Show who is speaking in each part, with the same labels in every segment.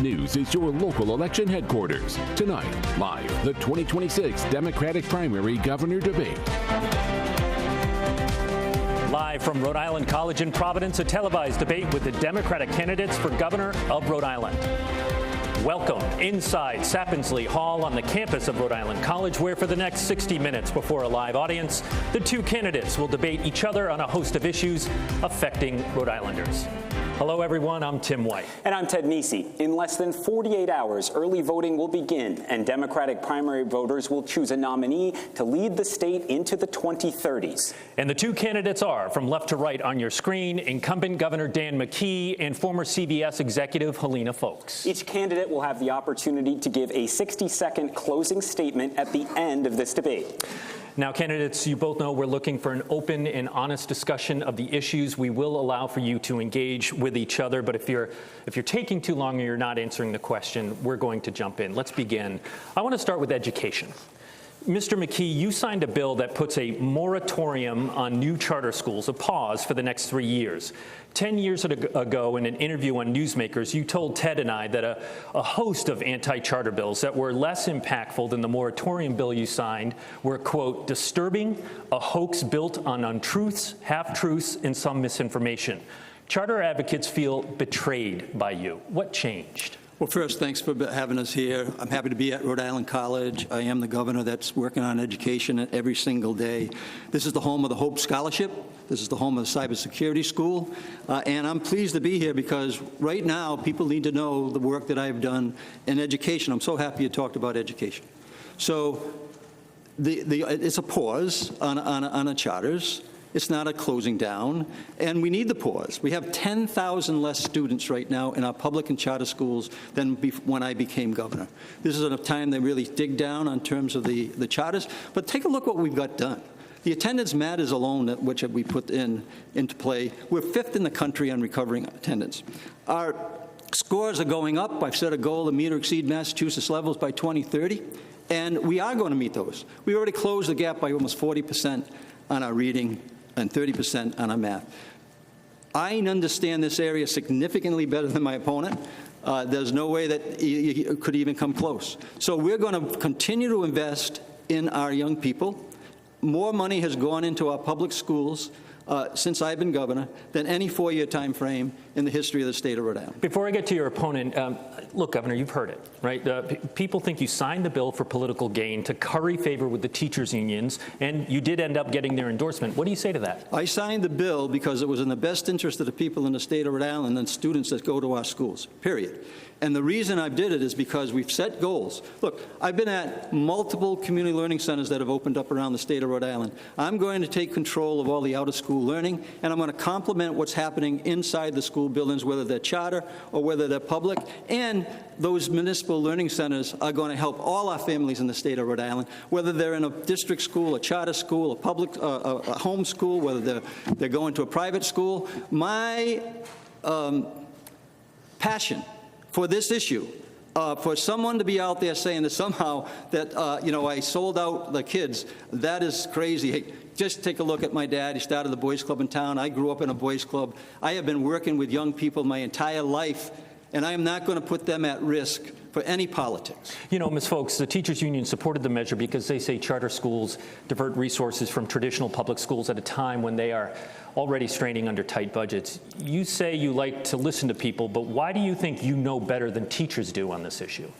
Speaker 1: News is your local election headquarters. Tonight, live, the 2026 Democratic primary governor debate.
Speaker 2: Live from Rhode Island College in Providence, a televised debate with the Democratic candidates for governor of Rhode Island. Welcome inside Sappensley Hall on the campus of Rhode Island College, where for the next 60 minutes before a live audience, the two candidates will debate each other on a host of issues affecting Rhode Islanders. Hello, everyone. I'm Tim White.
Speaker 3: And I'm Ted Nesi. In less than 48 hours, early voting will begin, and Democratic primary voters will choose a nominee to lead the state into the 2030s.
Speaker 2: And the two candidates are, from left to right on your screen, incumbent Governor Dan McKee and former CBS executive Helena Foulkes.
Speaker 3: Each candidate will have the opportunity to give a 60-second closing statement at the end of this debate.
Speaker 2: Now, candidates, you both know we're looking for an open and honest discussion of the issues. We will allow for you to engage with each other, but if you're taking too long or you're not answering the question, we're going to jump in. Let's begin. I want to start with education. Mr. McKee, you signed a bill that puts a moratorium on new charter schools, a pause for the next 3 years. 10 years ago, in an interview on Newsmakers, you told Ted and I that a host of anti-charter bills that were less impactful than the moratorium bill you signed were, quote, disturbing, a hoax built on untruths, half-truths, and some misinformation. Charter advocates feel betrayed by you. What changed?
Speaker 4: Well, first, thanks for having us here. I'm happy to be at Rhode Island College. I am the governor that's working on education every single day. This is the home of the Hope Scholarship. This is the home of the Cybersecurity School. And I'm pleased to be here because right now people need to know the work that I've done in education. I'm so happy you talked about education. So it's a pause on the charters. It's not a closing down, and we need the pause. We have 10,000 less students right now in our public and charter schools than when I became governor. This is a time they really dig down on terms of the charters, but take a look what we've got done. The attendance matters alone, which we put into play. We're 5th in the country on recovering attendance. Our scores are going up. I've set a goal to meet or exceed Massachusetts levels by 2030, and we are going to meet those. We already closed the gap by almost 40% on our reading and 30% on our math. I understand this area significantly better than my opponent. There's no way that you could even come close. So we're going to continue to invest in our young people. More money has gone into our public schools since I've been governor than any 4-year time frame in the history of the state of Rhode Island.
Speaker 2: Before I get to your opponent, look, Governor, you've heard it, right? People think you signed the bill for political gain to curry favor with the teachers' unions, and you did end up getting their endorsement. What do you say to that?
Speaker 4: I signed the bill because it was in the best interest of the people in the state of Rhode Island and students that go to our schools, period. And the reason I did it is because we've set goals. Look, I've been at multiple community learning centers that have opened up around the state of Rhode Island. I'm going to take control of all the out-of-school learning, and I'm going to complement what's happening inside the school buildings, whether they're charter or whether they're public. And those municipal learning centers are going to help all our families in the state of Rhode Island, whether they're in a district school, a charter school, a public, a home school, whether they're going to a private school. My passion for this issue, for someone to be out there saying that somehow that, I sold out the kids, that is crazy. Hey, just take a look at my dad. He started the boys club in town. I grew up in a boys club. I have been working with young people my entire life, and I am not going to put them at risk for any politics.
Speaker 2: You know, Ms. Foulkes, the teachers union supported the measure because they say charter schools divert resources from traditional public schools at a time when they are already straining under tight budgets. You say you like to listen to people, but why do you think you know better than teachers do on this issue?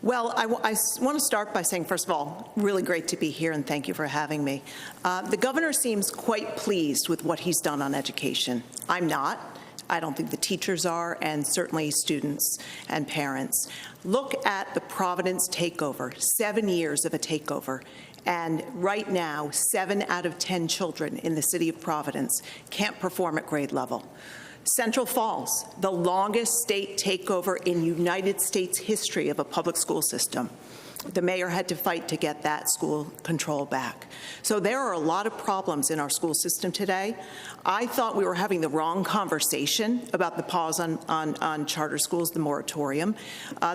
Speaker 5: Well, I want to start by saying, first of all, really great to be here, and thank you for having me. The governor seems quite pleased with what he's done on education. I'm not. I don't think the teachers are, and certainly students and parents. Look at the Providence takeover, 7 years of a takeover. And right now, 7 out of 10 children in the city of Providence can't perform at grade level. Central Falls, the longest state takeover in United States history of a public school system. The mayor had to fight to get that school control back. So there are a lot of problems in our school system today. I thought we were having the wrong conversation about the pause on charter schools, the moratorium.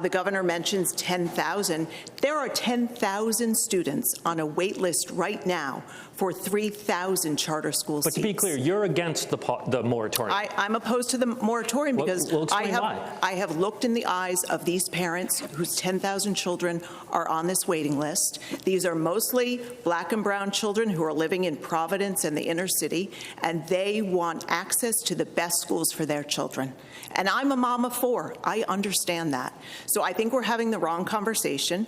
Speaker 5: The governor mentions 10,000. There are 10,000 students on a wait list right now for 3,000 charter school seats.
Speaker 2: But to be clear, you're against the moratorium.
Speaker 5: I'm opposed to the moratorium because
Speaker 2: We'll explain why.
Speaker 5: I have looked in the eyes of these parents whose 10,000 children are on this waiting list. These are mostly black and brown children who are living in Providence and the inner city, and they want access to the best schools for their children. And I'm a mom of 4. I understand that. So I think we're having the wrong conversation.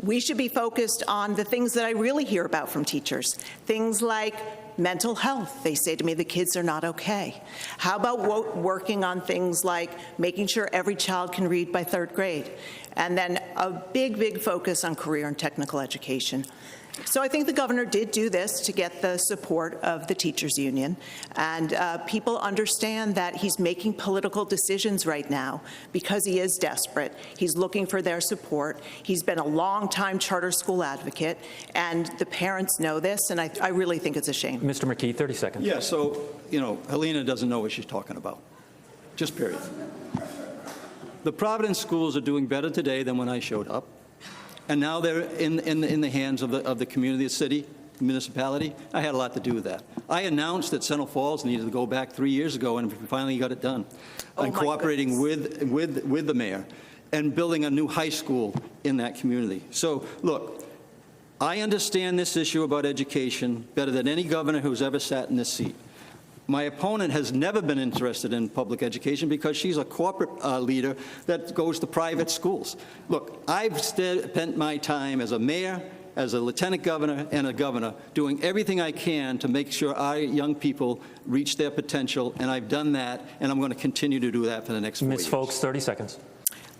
Speaker 5: We should be focused on the things that I really hear about from teachers. Things like mental health. They say to me the kids are not okay. How about working on things like making sure every child can read by 3rd grade? And then a big, big focus on career and technical education. So I think the governor did do this to get the support of the teachers union, and people understand that he's making political decisions right now because he is desperate. He's looking for their support. He's been a long-time charter school advocate, and the parents know this, and I really think it's a shame.
Speaker 2: Mr. McKee, 30 seconds.
Speaker 4: Yeah, so, Helena doesn't know what she's talking about. Just period. The Providence schools are doing better today than when I showed up. And now they're in the hands of the community, the city, the municipality. I had a lot to do with that. I announced that Central Falls needed to go back 3 years ago, and we finally got it done. And cooperating with the mayor and building a new high school in that community. So, look, I understand this issue about education better than any governor who's ever sat in this seat. My opponent has never been interested in public education because she's a corporate leader that goes to private schools. Look, I've spent my time as a mayor, as a lieutenant governor, and a governor doing everything I can to make sure our young people reach their potential, and I've done that, and I'm going to continue to do that for the next 4 years.
Speaker 2: Ms. Foulkes, 30 seconds.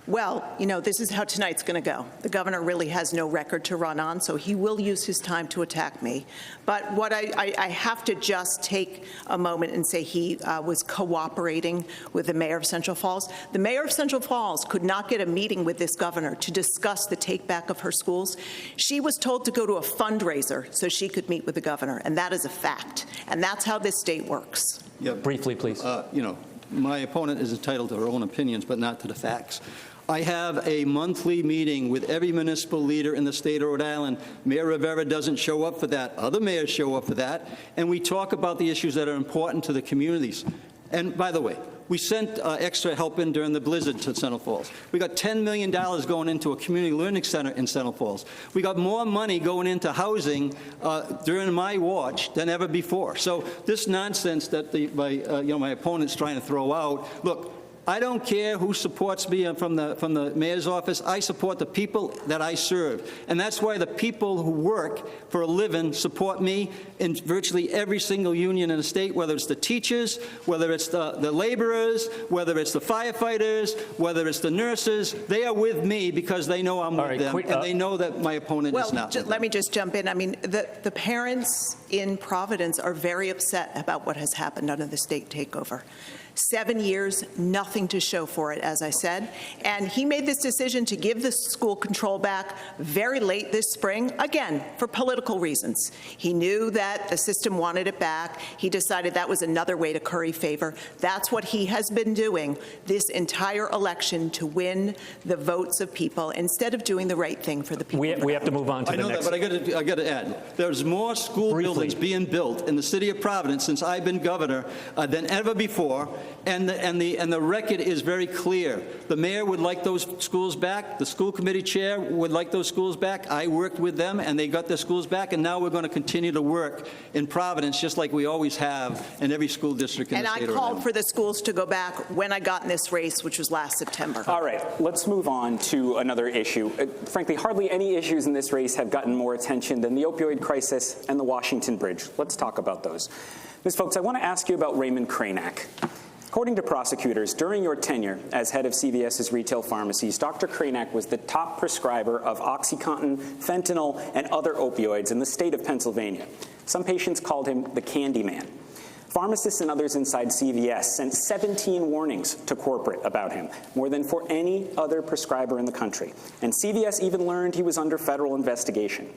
Speaker 5: Well, this is how tonight's going to go. The governor really has no record to run on, so he will use his time to attack me. But what I have to just take a moment and say he was cooperating with the mayor of Central Falls. The mayor of Central Falls could not get a meeting with this governor to discuss the take-back of her schools. She was told to go to a fundraiser so she could meet with the governor, and that is a fact. And that's how this state works.
Speaker 4: Yeah.
Speaker 2: Briefly, please.
Speaker 4: My opponent is entitled to her own opinions, but not to the facts. I have a monthly meeting with every municipal leader in the state of Rhode Island. Mayor Rivera doesn't show up for that. Other mayors show up for that. And we talk about the issues that are important to the communities. And by the way, we sent extra help in during the blizzard to Central Falls. We got $10 million going into a community learning center in Central Falls. We got more money going into housing during my watch than ever before. So this nonsense that my opponent's trying to throw out, look, I don't care who supports me from the mayor's office. I support the people that I serve. And that's why the people who work for a living support me in virtually every single union in the state, whether it's the teachers, whether it's the laborers, whether it's the firefighters, whether it's the nurses. They are with me because they know I'm with them, and they know that my opponent is not.
Speaker 5: Well, let me just jump in. I mean, the parents in Providence are very upset about what has happened under the state takeover. 7 years, nothing to show for it, as I said. And he made this decision to give the school control back very late this spring, again, for political reasons. He knew that the system wanted it back. He decided that was another way to curry favor. That's what he has been doing this entire election to win the votes of people instead of doing the right thing for the people.
Speaker 2: We have to move on to the next.
Speaker 4: I know that, but I got to add, there's more school buildings being built in the city of Providence since I've been governor than ever before. And the record is very clear. The mayor would like those schools back. The school committee chair would like those schools back. I worked with them, and they got their schools back. And now we're going to continue to work in Providence, just like we always have in every school district in the state of Rhode Island.
Speaker 5: And I called for the schools to go back when I got in this race, which was last September.
Speaker 3: All right, let's move on to another issue. Frankly, hardly any issues in this race have gotten more attention than the opioid crisis and the Washington Bridge. Let's talk about those. Ms. Foulkes, I want to ask you about Raymond Cranack. According to prosecutors, during your tenure as head of CVS's retail pharmacies, Dr. Cranack was the top prescriber of OxyContin, fentanyl, and other opioids in the state of Pennsylvania. Some patients called him the Candy Man. Pharmacists and others inside CVS sent 17 warnings to corporate about him, more than for any other prescriber in the country. And CVS even learned he was under federal investigation.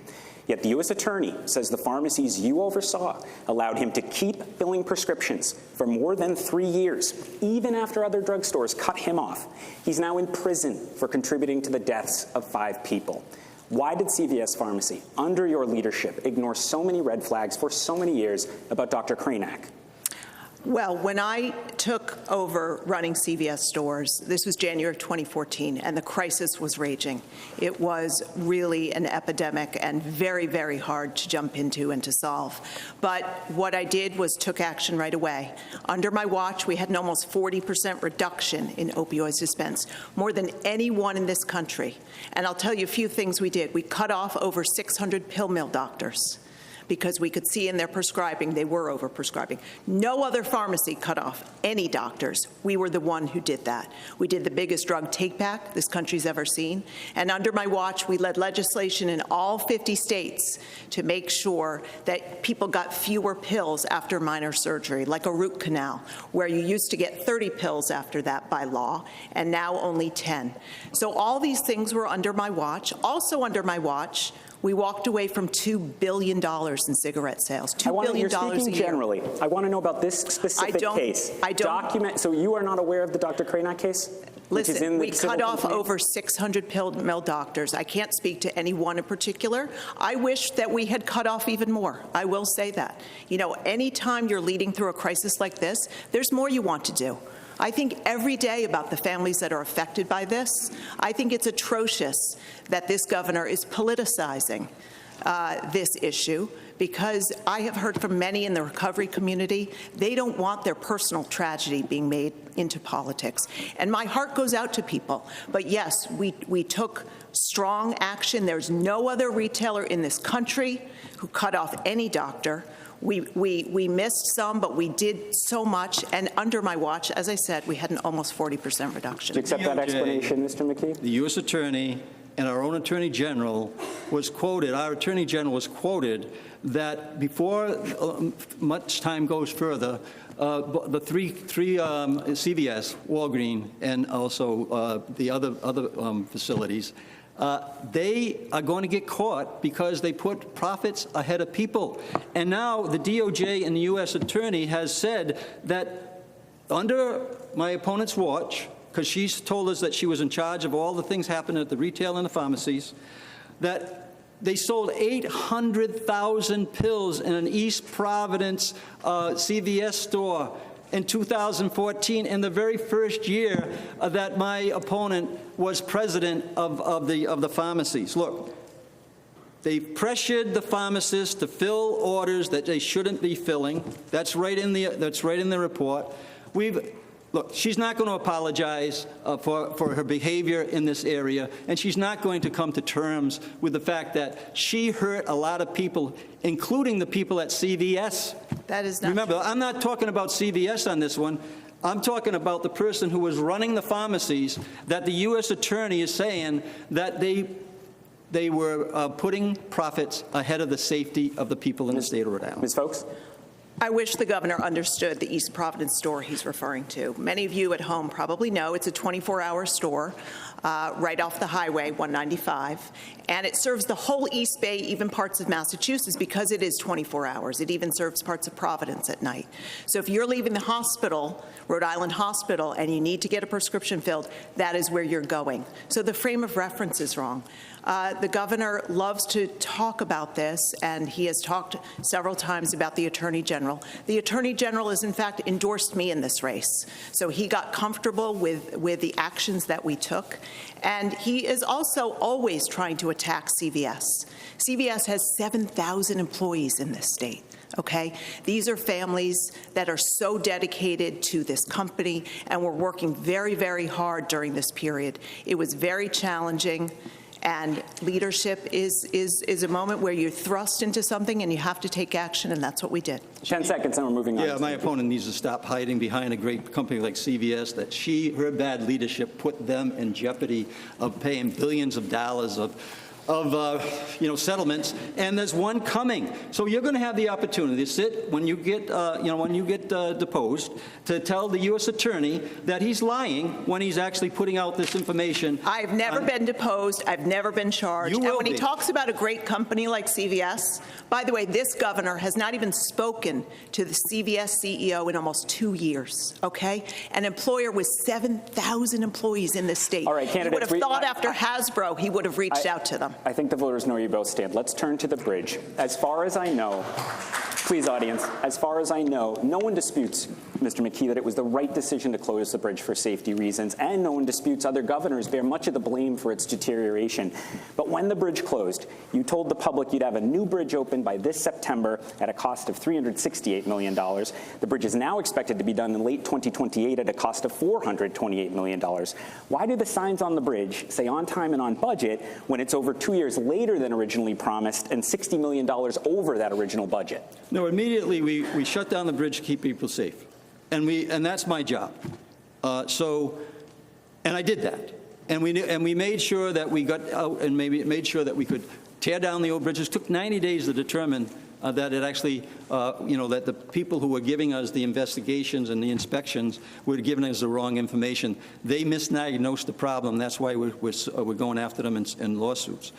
Speaker 3: Yet the U.S. Attorney says the pharmacies you oversaw allowed him to keep filling prescriptions for more than 3 years, even after other drugstores cut him off. He's now in prison for contributing to the deaths of 5 people. Why did CVS Pharmacy, under your leadership, ignore so many red flags for so many years about Dr. Kranak?
Speaker 5: Well, when I took over running CVS stores, this was January of 2014, and the crisis was raging. It was really an epidemic and very, very hard to jump into and to solve. But what I did was took action right away. Under my watch, we had an almost 40% reduction in opioids dispensed, more than anyone in this country. And I'll tell you a few things we did. We cut off over 600 pill mill doctors, because we could see in their prescribing they were over-prescribing. No other pharmacy cut off any doctors. We were the one who did that. We did the biggest drug take-back this country's ever seen. And under my watch, we led legislation in all 50 states to make sure that people got fewer pills after minor surgery, like a root canal, where you used to get 30 pills after that by law, and now only 10. So all these things were under my watch. Also under my watch, we walked away from $2 billion in cigarette sales. $2 billion
Speaker 3: you're speaking
Speaker 5: a year.
Speaker 3: Generally. I want to know about this specific case.
Speaker 5: I don't.
Speaker 3: So you are not aware of the Dr. Kranak case?
Speaker 5: Listen, we cut off over 600 pill mill doctors. I can't speak to any one in particular. I wish that we had cut off even more. I will say that. You know, anytime you're leading through a crisis like this, there's more you want to do. I think every day about the families that are affected by this. I think it's atrocious that this governor is politicizing this issue, because I have heard from many in the recovery community, they don't want their personal tragedy being made into politics. And my heart goes out to people. But yes, we took strong action. There's no other retailer in this country who cut off any doctor. We missed some, but we did so much. And under my watch, as I said, we had an almost 40% reduction.
Speaker 3: Do you accept that explanation, Mr. McKee?
Speaker 4: The U.S. Attorney and our own Attorney General was quoted, our Attorney General was quoted that before much time goes further, the three CVS, Walgreens, and also the other facilities, they are going to get caught because they put profits ahead of people. And now the DOJ and the U.S. Attorney has said that under my opponent's watch, because she's told us that she was in charge of all the things happening at the retail and the pharmacies, that they sold 800,000 pills in an East Providence CVS store in 2014, in the very first year that my opponent was president of the pharmacies. Look, they pressured the pharmacists to fill orders that they shouldn't be filling. That's right in the report. Look, she's not going to apologize for her behavior in this area, and she's not going to come to terms with the fact that she hurt a lot of people, including the people at CVS.
Speaker 5: That is not
Speaker 4: Remember,
Speaker 5: true.
Speaker 4: I'm not talking about CVS on this one. I'm talking about the person who was running the pharmacies that the U.S. Attorney is saying that they were putting profits ahead of the safety of the people in the state of Rhode Island.
Speaker 3: Ms. Foulkes?
Speaker 5: I wish the governor understood the East Providence store he's referring to. Many of you at home probably know it's a 24-hour store right off the highway, 195, and it serves the whole East Bay, even parts of Massachusetts, because it is 24 hours. It even serves parts of Providence at night. So if you're leaving the hospital, Rhode Island Hospital, and you need to get a prescription filled, that is where you're going. So the frame of reference is wrong. The governor loves to talk about this, and he has talked several times about the Attorney General. The Attorney General has, in fact, endorsed me in this race. So he got comfortable with the actions that we took. And he is also always trying to attack CVS. CVS has 7,000 employees in this state. Okay? These are families that are so dedicated to this company, and we're working very, very hard during this period. It was very challenging. And leadership is a moment where you're thrust into something and you have to take action, and that's what we did.
Speaker 3: 10 seconds, and we're moving on.
Speaker 4: Yeah, my opponent needs to stop hiding behind a great company like CVS, that her bad leadership put them in jeopardy of paying billions of dollars of settlements, and there's one coming. So you're going to have the opportunity to sit when you get, deposed, to tell the U.S. attorney that he's lying when he's actually putting out this information.
Speaker 5: I've never been deposed. I've never been charged.
Speaker 4: You will
Speaker 5: and when
Speaker 4: be.
Speaker 5: he talks about a great company like CVS, by the way, this governor has not even spoken to the CVS CEO in almost 2 years, okay? An employer with 7,000 employees in this state.
Speaker 3: All right,
Speaker 5: He would
Speaker 3: candidates,
Speaker 5: have thought after Hasbro, he would have reached out to them.
Speaker 3: I think the voters know where you both stand. Let's turn to the bridge. As far as I know, please, audience, as far as I know, no one disputes, Mr. McKee, that it was the right decision to close the bridge for safety reasons, and no one disputes other governors bear much of the blame for its deterioration. But when the bridge closed, you told the public you'd have a new bridge open by this September at a cost of $368 million. The bridge is now expected to be done in late 2028 at a cost of $428 million. Why do the signs on the bridge say on time and on budget when it's over 2 years later than originally promised and $60 million over that original budget?
Speaker 4: No, immediately we shut down the bridge to keep people safe, and that's my job. And I did that, and we made sure that we got out and made sure that we could tear down the old bridges. It took 90 days to determine that it actually, that the people who were giving us the investigations and the inspections were giving us the wrong information. They misdiagnosed the problem. That's why we're going after them in lawsuits.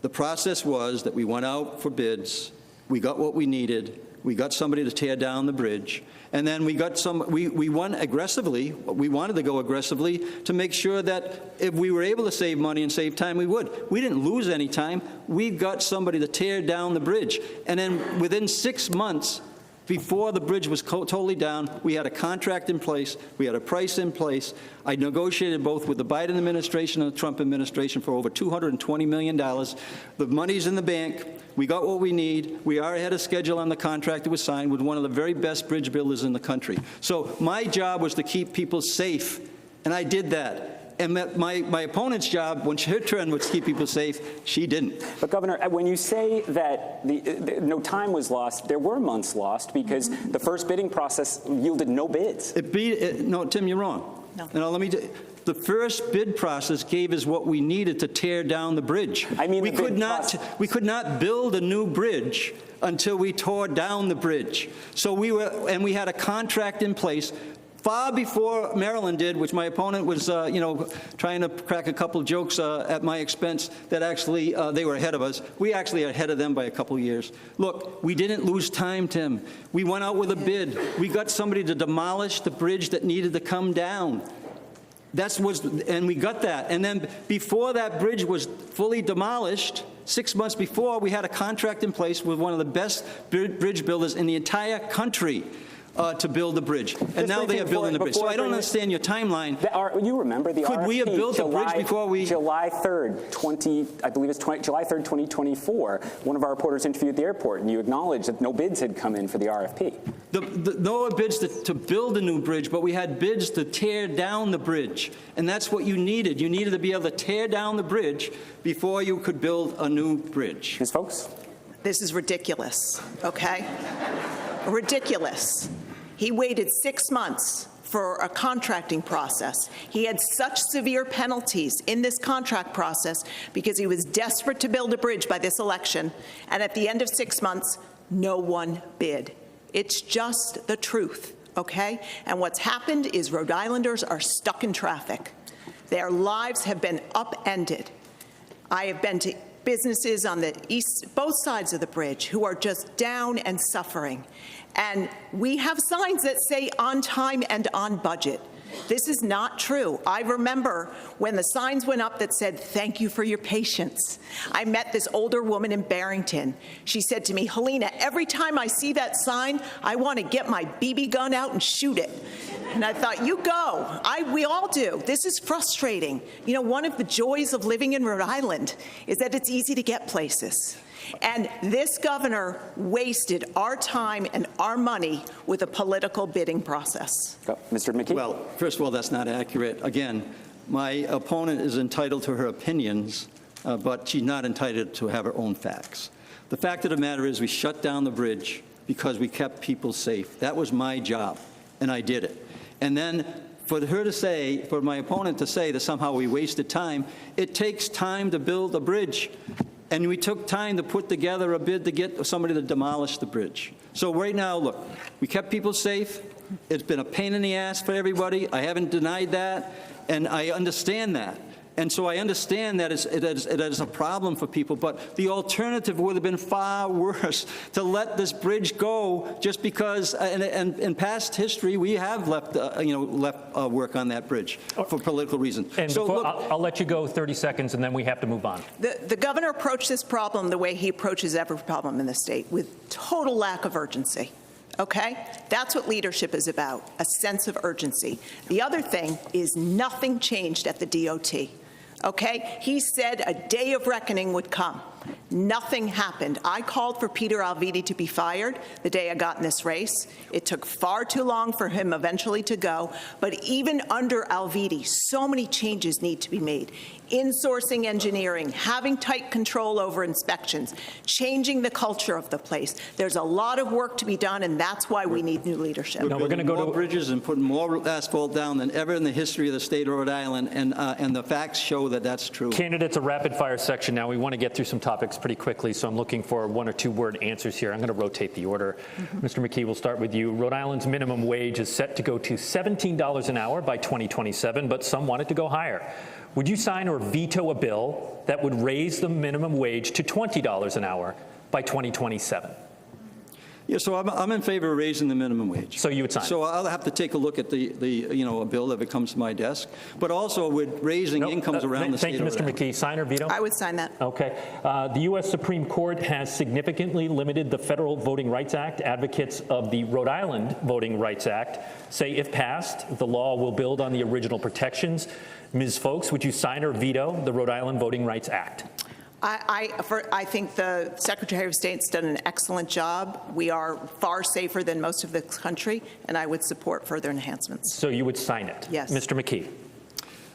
Speaker 4: The process was that we went out for bids. We got what we needed. We got somebody to tear down the bridge. And then we won aggressively. We wanted to go aggressively to make sure that if we were able to save money and save time, we would. We didn't lose any time. We got somebody to tear down the bridge. And then within 6 months, before the bridge was totally down, we had a contract in place. We had a price in place. I negotiated both with the Biden administration and the Trump administration for over $220 million. The money's in the bank. We got what we need. We are ahead of schedule on the contract that was signed with one of the very best bridge builders in the country. So my job was to keep people safe, and I did that. And my opponent's job, when her turn was to keep people safe, she didn't.
Speaker 3: But, Governor, when you say that no time was lost, there were months lost because the first bidding process yielded no bids.
Speaker 4: No, Tim, you're wrong.
Speaker 5: No.
Speaker 4: The first bid process gave us what we needed to tear down the bridge.
Speaker 3: I mean,
Speaker 4: we could not build a new bridge until we tore down the bridge. So we had a contract in place far before Maryland did, which my opponent was, trying to crack a couple jokes at my expense that actually they were ahead of us. We actually are ahead of them by a couple years. Look, we didn't lose time, Tim. We went out with a bid. We got somebody to demolish the bridge that needed to come down. And we got that. And then before that bridge was fully demolished, 6 months before, we had a contract in place with one of the best bridge builders in the entire country to build the bridge. And now they are building the bridge. So I don't understand your timeline.
Speaker 3: You remember the RFP.
Speaker 4: Could we have built the bridge before we...
Speaker 3: July 3rd, July 3rd, 2024, one of our reporters interviewed at the airport, and you acknowledged that no bids had come in for the RFP.
Speaker 4: No bids to build a new bridge, but we had bids to tear down the bridge. And that's what you needed. You needed to be able to tear down the bridge before you could build a new bridge.
Speaker 3: Ms. Foulkes?
Speaker 5: This is ridiculous, okay? Ridiculous. He waited 6 months for a contracting process. He had such severe penalties in this contract process because he was desperate to build a bridge by this election, and at the end of 6 months, no one bid. It's just the truth, okay? And what's happened is Rhode Islanders are stuck in traffic. Their lives have been upended. I have been to businesses on the both sides of the bridge who are just down and suffering. And we have signs that say on time and on budget. This is not true. I remember when the signs went up that said, "Thank you for your patience." I met this older woman in Barrington. She said to me, "Helena, every time I see that sign, I want to get my BB gun out and shoot it." And I thought, you go. We all do. This is frustrating. You know, one of the joys of living in Rhode Island is that it's easy to get places. And this governor wasted our time and our money with a political bidding process.
Speaker 3: Mr. McKee?
Speaker 4: Well, first of all, that's not accurate. Again, my opponent is entitled to her opinions, but she's not entitled to have her own facts. The fact of the matter is we shut down the bridge because we kept people safe. That was my job, and I did it. And then For her to say, for my opponent to say that somehow we wasted time, it takes time to build a bridge. And we took time to put together a bid to get somebody to demolish the bridge. So right now, look, we kept people safe. It's been a pain in the ass for everybody. I haven't denied that, and I understand that. And so I understand that it is a problem for people, but the alternative would have been far worse, to let this bridge go just because, and in past history, we have left work on that bridge for political reasons.
Speaker 2: And
Speaker 4: so look,
Speaker 2: I'll let you go 30 seconds, and then we have to move on.
Speaker 5: The governor approached this problem the way he approaches every problem in the state, with total lack of urgency. Okay? That's what leadership is about, a sense of urgency. The other thing is nothing changed at the DOT. Okay? He said a day of reckoning would come. Nothing happened. I called for Peter Alviti to be fired the day I got in this race. It took far too long for him eventually to go. But even under Alviti, so many changes need to be made. Insourcing engineering, having tight control over inspections, changing the culture of the place. There's a lot of work to be done, and that's why we need new leadership.
Speaker 4: We're going to go to bridges and putting more asphalt down than ever in the history of the state of Rhode Island, and the facts show that that's true.
Speaker 2: Candidates, a rapid-fire section now. We want to get through some topics pretty quickly, so I'm looking for 1 or 2 word answers here. I'm going to rotate the order. Mr. McKee, we'll start with you. Rhode Island's minimum wage is set to go to $17 an hour by 2027, but some want it to go higher. Would you sign or veto a bill that would raise the minimum wage to $20 an hour by 2027?
Speaker 4: Yeah, so I'm in favor of raising the minimum wage.
Speaker 2: So you would sign?
Speaker 4: So I'll have to take a look at a bill if it comes to my desk, but also with raising incomes around the state.
Speaker 2: Thank you, Mr. McKee. Sign or veto?
Speaker 5: I would sign that.
Speaker 2: Okay. The U.S. Supreme Court has significantly limited the Federal Voting Rights Act. Advocates of the Rhode Island Voting Rights Act say if passed, the law will build on the original protections. Ms. Foulkes, would you sign or veto the Rhode Island Voting Rights Act?
Speaker 5: I think the Secretary of State's done an excellent job. We are far safer than most of the country, and I would support further enhancements.
Speaker 2: So you would sign it?
Speaker 5: Yes.
Speaker 2: Mr. McKee?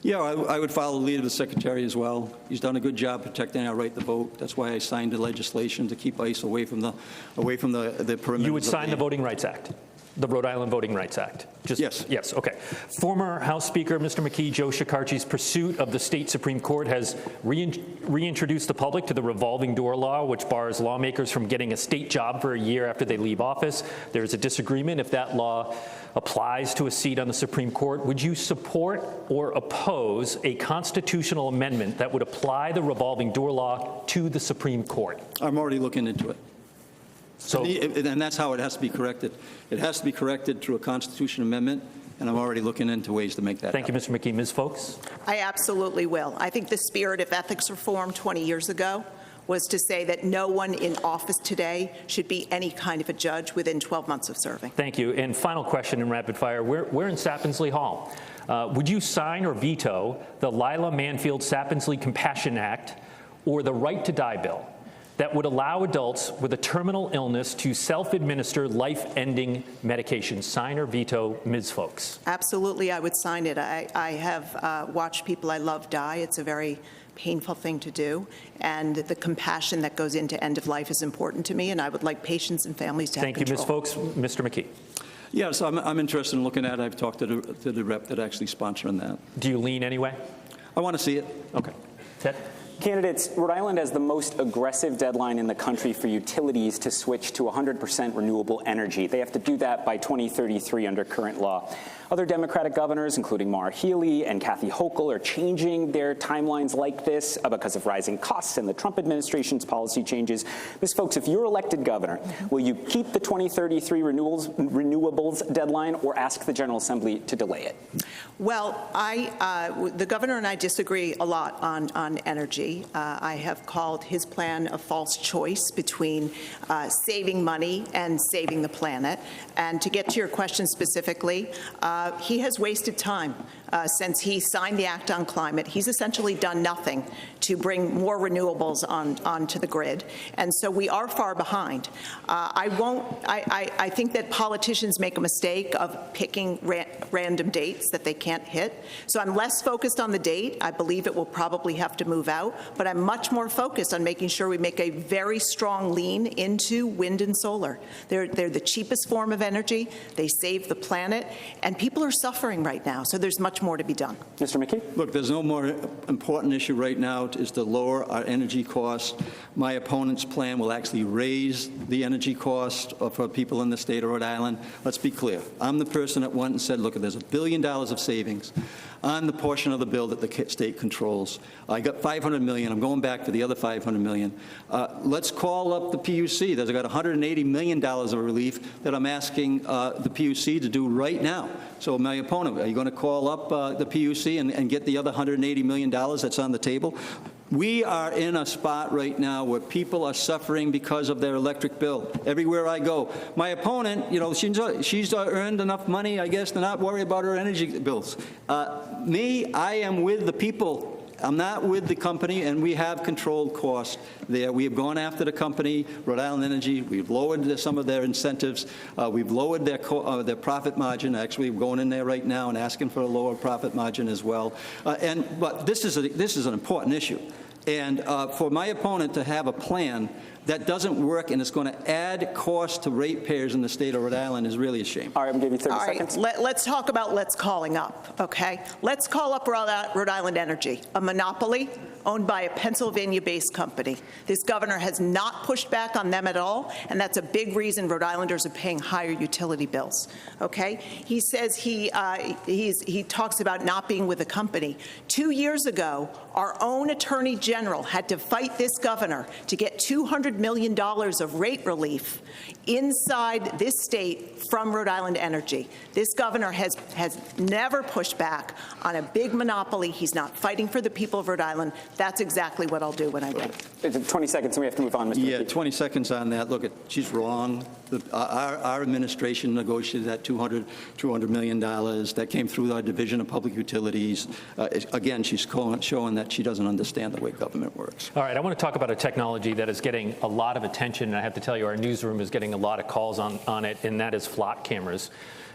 Speaker 4: Yeah, I would follow the lead of the Secretary as well. He's done a good job protecting our right to vote. That's why I signed the legislation to keep ICE away from the perimeter.
Speaker 2: You would sign the Voting Rights Act? The Rhode Island Voting Rights Act?
Speaker 4: Yes.
Speaker 2: Yes, okay. Former House Speaker Mr. McKee, Joe Shekarchi's pursuit of the state Supreme Court has reintroduced the public to the revolving door law, which bars lawmakers from getting a state job for a year after they leave office. There is a disagreement if that law applies to a seat on the Supreme Court. Would you support or oppose a constitutional amendment that would apply the revolving door law to the Supreme Court?
Speaker 4: I'm already looking into it.
Speaker 2: So,
Speaker 4: and that's how it has to be corrected. It has to be corrected through a constitutional amendment, and I'm already looking into ways to make that
Speaker 2: thank you, Mr. McKee. Ms. Foulkes?
Speaker 5: I absolutely will. I think the spirit of ethics reform 20 years ago was to say that no one in office today should be any kind of a judge within 12 months of serving.
Speaker 2: Thank you. And final question in rapid fire. We're in Sappensley Hall. Would you sign or veto the Lila Manfield Sappensley Compassion Act or the Right to Die bill that would allow adults with a terminal illness to self-administer life-ending medications? Sign or veto, Ms. Foulkes?
Speaker 5: Absolutely, I would sign it. I have watched people I love die. It's a very painful thing to do, and the compassion that goes into end of life is important to me, and I would like patients and families to have control.
Speaker 2: Thank you, Ms. Foulkes. Mr. McKee?
Speaker 4: Yeah, so I'm interested in looking at it. I've talked to the rep that actually sponsoring that.
Speaker 2: Do you lean anyway?
Speaker 4: I want to see it.
Speaker 2: Okay. Ted?
Speaker 3: Candidates, Rhode Island has the most aggressive deadline in the country for utilities to switch to 100% renewable energy. They have to do that by 2033 under current law. Other Democratic governors, including Maura Healey and Kathy Hochul, are changing their timelines like this because of rising costs and the Trump administration's policy changes. Ms. Foulkes, if you're elected governor, will you keep the 2033 renewables deadline or ask the General Assembly to delay it?
Speaker 5: Well, the governor and I disagree a lot on energy. I have called his plan a false choice between saving money and saving the planet. And to get to your question specifically, he has wasted time. Since he signed the Act on Climate, he's essentially done nothing to bring more renewables onto the grid. And so we are far behind. I think that politicians make a mistake of picking random dates that they can't hit. So I'm less focused on the date. I believe it will probably have to move out, but I'm much more focused on making sure we make a very strong lean into wind and solar. They're the cheapest form of energy. They save the planet, and people are suffering right now. So there's much more to be done.
Speaker 3: Mr. McKee?
Speaker 4: Look, there's no more important issue right now is to lower our energy costs. My opponent's plan will actually raise the energy cost for people in the state of Rhode Island. Let's be clear. I'm the person that went and said, look, there's $1 billion of savings on the portion of the bill that the state controls. I got $500 million. I'm going back for the other $500 million. Let's call up the PUC. There's got $180 million of relief that I'm asking the PUC to do right now. So my opponent, are you going to call up the PUC and get the other $180 million that's on the table? We are in a spot right now where people are suffering because of their electric bill. Everywhere I go. My opponent, you know, she's earned enough money, I guess, to not worry about her energy bills. Me, I am with the people. I'm not with the company, and we have controlled costs there. We have gone after the company, Rhode Island Energy. We've lowered some of their incentives. We've lowered their profit margin. Actually, we're going in there right now and asking for a lower profit margin as well. But this is an important issue. And for my opponent to have a plan that doesn't work and it's going to add cost to ratepayers in the state of Rhode Island is really a shame.
Speaker 3: All right, I'm giving you 30 seconds.
Speaker 5: Let's talk about let's calling up, okay? Let's call up Rhode Island Energy, a monopoly owned by a Pennsylvania-based company. This governor has not pushed back on them at all, and that's a big reason Rhode Islanders are paying higher utility bills, okay? He says he talks about not being with a company. 2 years ago, our own Attorney General had to fight this governor to get $200 million of rate relief inside this state from Rhode Island Energy. This governor has never pushed back on a big monopoly. He's not fighting for the people of Rhode Island. That's exactly what I'll do when I win.
Speaker 3: 20 seconds, and we have to move on, Mr.
Speaker 4: Yeah,
Speaker 3: McKee.
Speaker 4: 20 seconds on that. Look, she's wrong. Our administration negotiated that $200 million. That came through our Division of Public Utilities. Again, she's showing that she doesn't understand the way government works.
Speaker 2: All right, I want to talk about a technology that is getting a lot of attention, and I have to tell you, our newsroom is getting a lot of calls on it, and that is flock cameras.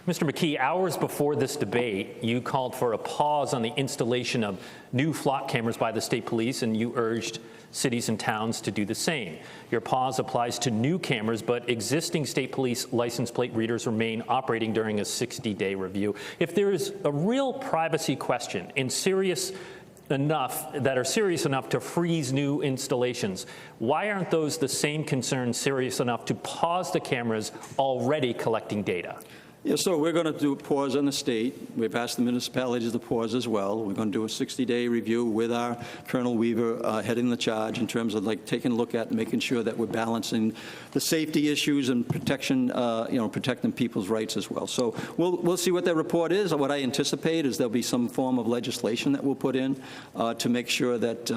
Speaker 2: Mr. McKee, hours before this debate, you called for a pause on the installation of new flock cameras by the state police, and you urged cities and towns to do the same. Your pause applies to new cameras, but existing state police license plate readers remain operating during a 60-day review. If there is a real privacy question and serious enough to freeze new installations, why aren't those the same concerns serious enough to pause the cameras already collecting data?
Speaker 4: Yeah, so we're going to do a pause on the state. We've asked the municipalities to pause as well. We're going to do a 60-day review with our Colonel Weaver heading the charge in terms of taking a look at and making sure that we're balancing the safety issues and protection, protecting people's rights as well. So we'll see what that report is. What I anticipate is there'll be some form of legislation that we'll put in to make sure that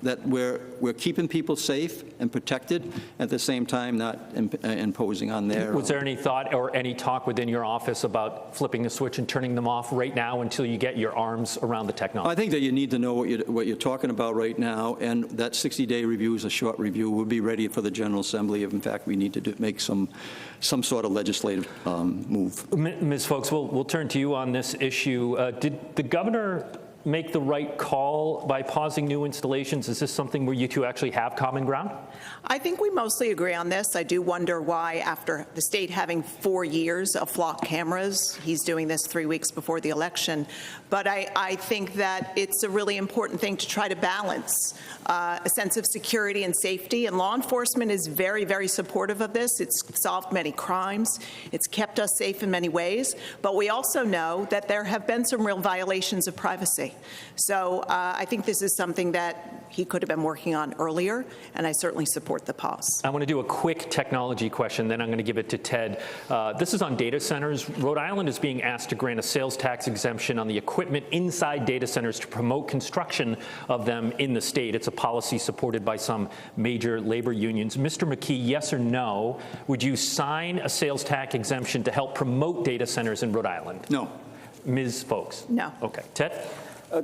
Speaker 4: that we're keeping people safe and protected at the same time, not imposing on their.
Speaker 2: Was there any thought or any talk within your office about flipping the switch and turning them off right now until you get your arms around the technology?
Speaker 4: I think that you need to know what you're talking about right now, and that 60-day review is a short review. We'll be ready for the General Assembly if, in fact, we need to make some sort of legislative move.
Speaker 2: Ms. Foulkes, we'll turn to you on this issue. Did the governor make the right call by pausing new installations? Is this something where you two actually have common ground?
Speaker 5: I think we mostly agree on this. I do wonder why, after the state having 4 years of flock cameras, he's doing this 3 weeks before the election. But I think that it's a really important thing to try to balance a sense of security and safety. And law enforcement is very, very supportive of this. It's solved many crimes. It's kept us safe in many ways. But we also know that there have been some real violations of privacy. So I think this is something that he could have been working on earlier, and I certainly support the pause.
Speaker 2: I want to do a quick technology question, then I'm going to give it to Ted. This is on data centers. Rhode Island is being asked to grant a sales tax exemption on the equipment inside data centers to promote construction of them in the state. It's a policy supported by some major labor unions. Mr. McKee, yes or no, would you sign a sales tax exemption to help promote data centers in Rhode Island?
Speaker 4: No.
Speaker 2: Ms. Foulkes?
Speaker 5: No.
Speaker 2: Okay. Ted?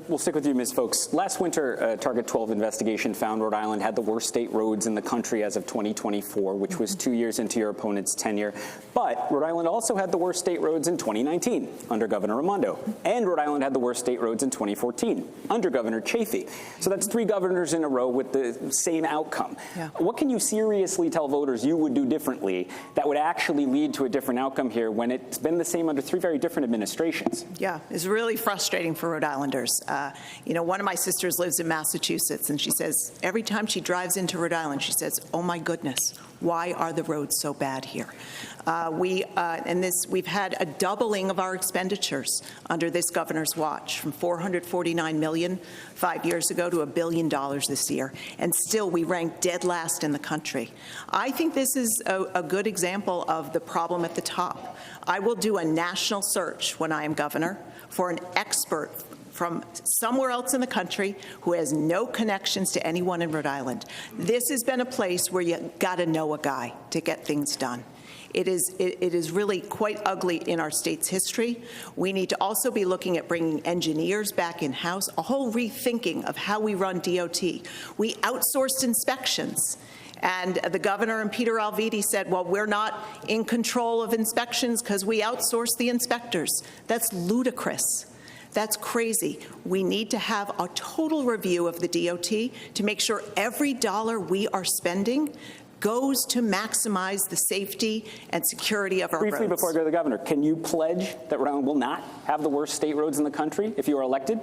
Speaker 3: We'll stick with you, Ms. Foulkes. Last winter, a Target 12 investigation found Rhode Island had the worst state roads in the country as of 2024, which was 2 years into your opponent's tenure. But Rhode Island also had the worst state roads in 2019 under Governor Raimondo. And Rhode Island had the worst state roads in 2014 under Governor Chafee. So that's 3 governors in a row with the same outcome.
Speaker 5: Yeah.
Speaker 3: What can you seriously tell voters you would do differently that would actually lead to a different outcome here when it's been the same under 3 very different administrations?
Speaker 5: Yeah, it's really frustrating for Rhode Islanders. One of my sisters lives in Massachusetts, and she says every time she drives into Rhode Island, she says, "Oh my goodness, why are the roads so bad here?" We've had a doubling of our expenditures under this governor's watch, from $449 million 5 years ago to $1 billion this year, and still we rank dead last in the country. I think this is a good example of the problem at the top. I will do a national search when I am governor for an expert from somewhere else in the country who has no connections to anyone in Rhode Island. This has been a place where you got to know a guy to get things done. It is really quite ugly in our state's history. We need to also be looking at bringing engineers back in-house, a whole rethinking of how we run DOT. We outsourced inspections. And the governor and Peter Alviti said, well, we're not in control of inspections because we outsource the inspectors. That's ludicrous. That's crazy. We need to have a total review of the DOT to make sure every dollar we are spending goes to maximize the safety and security of our roads.
Speaker 3: Briefly, before I go to the governor, can you pledge that Rhode Island will not have the worst state roads in the country if you are elected?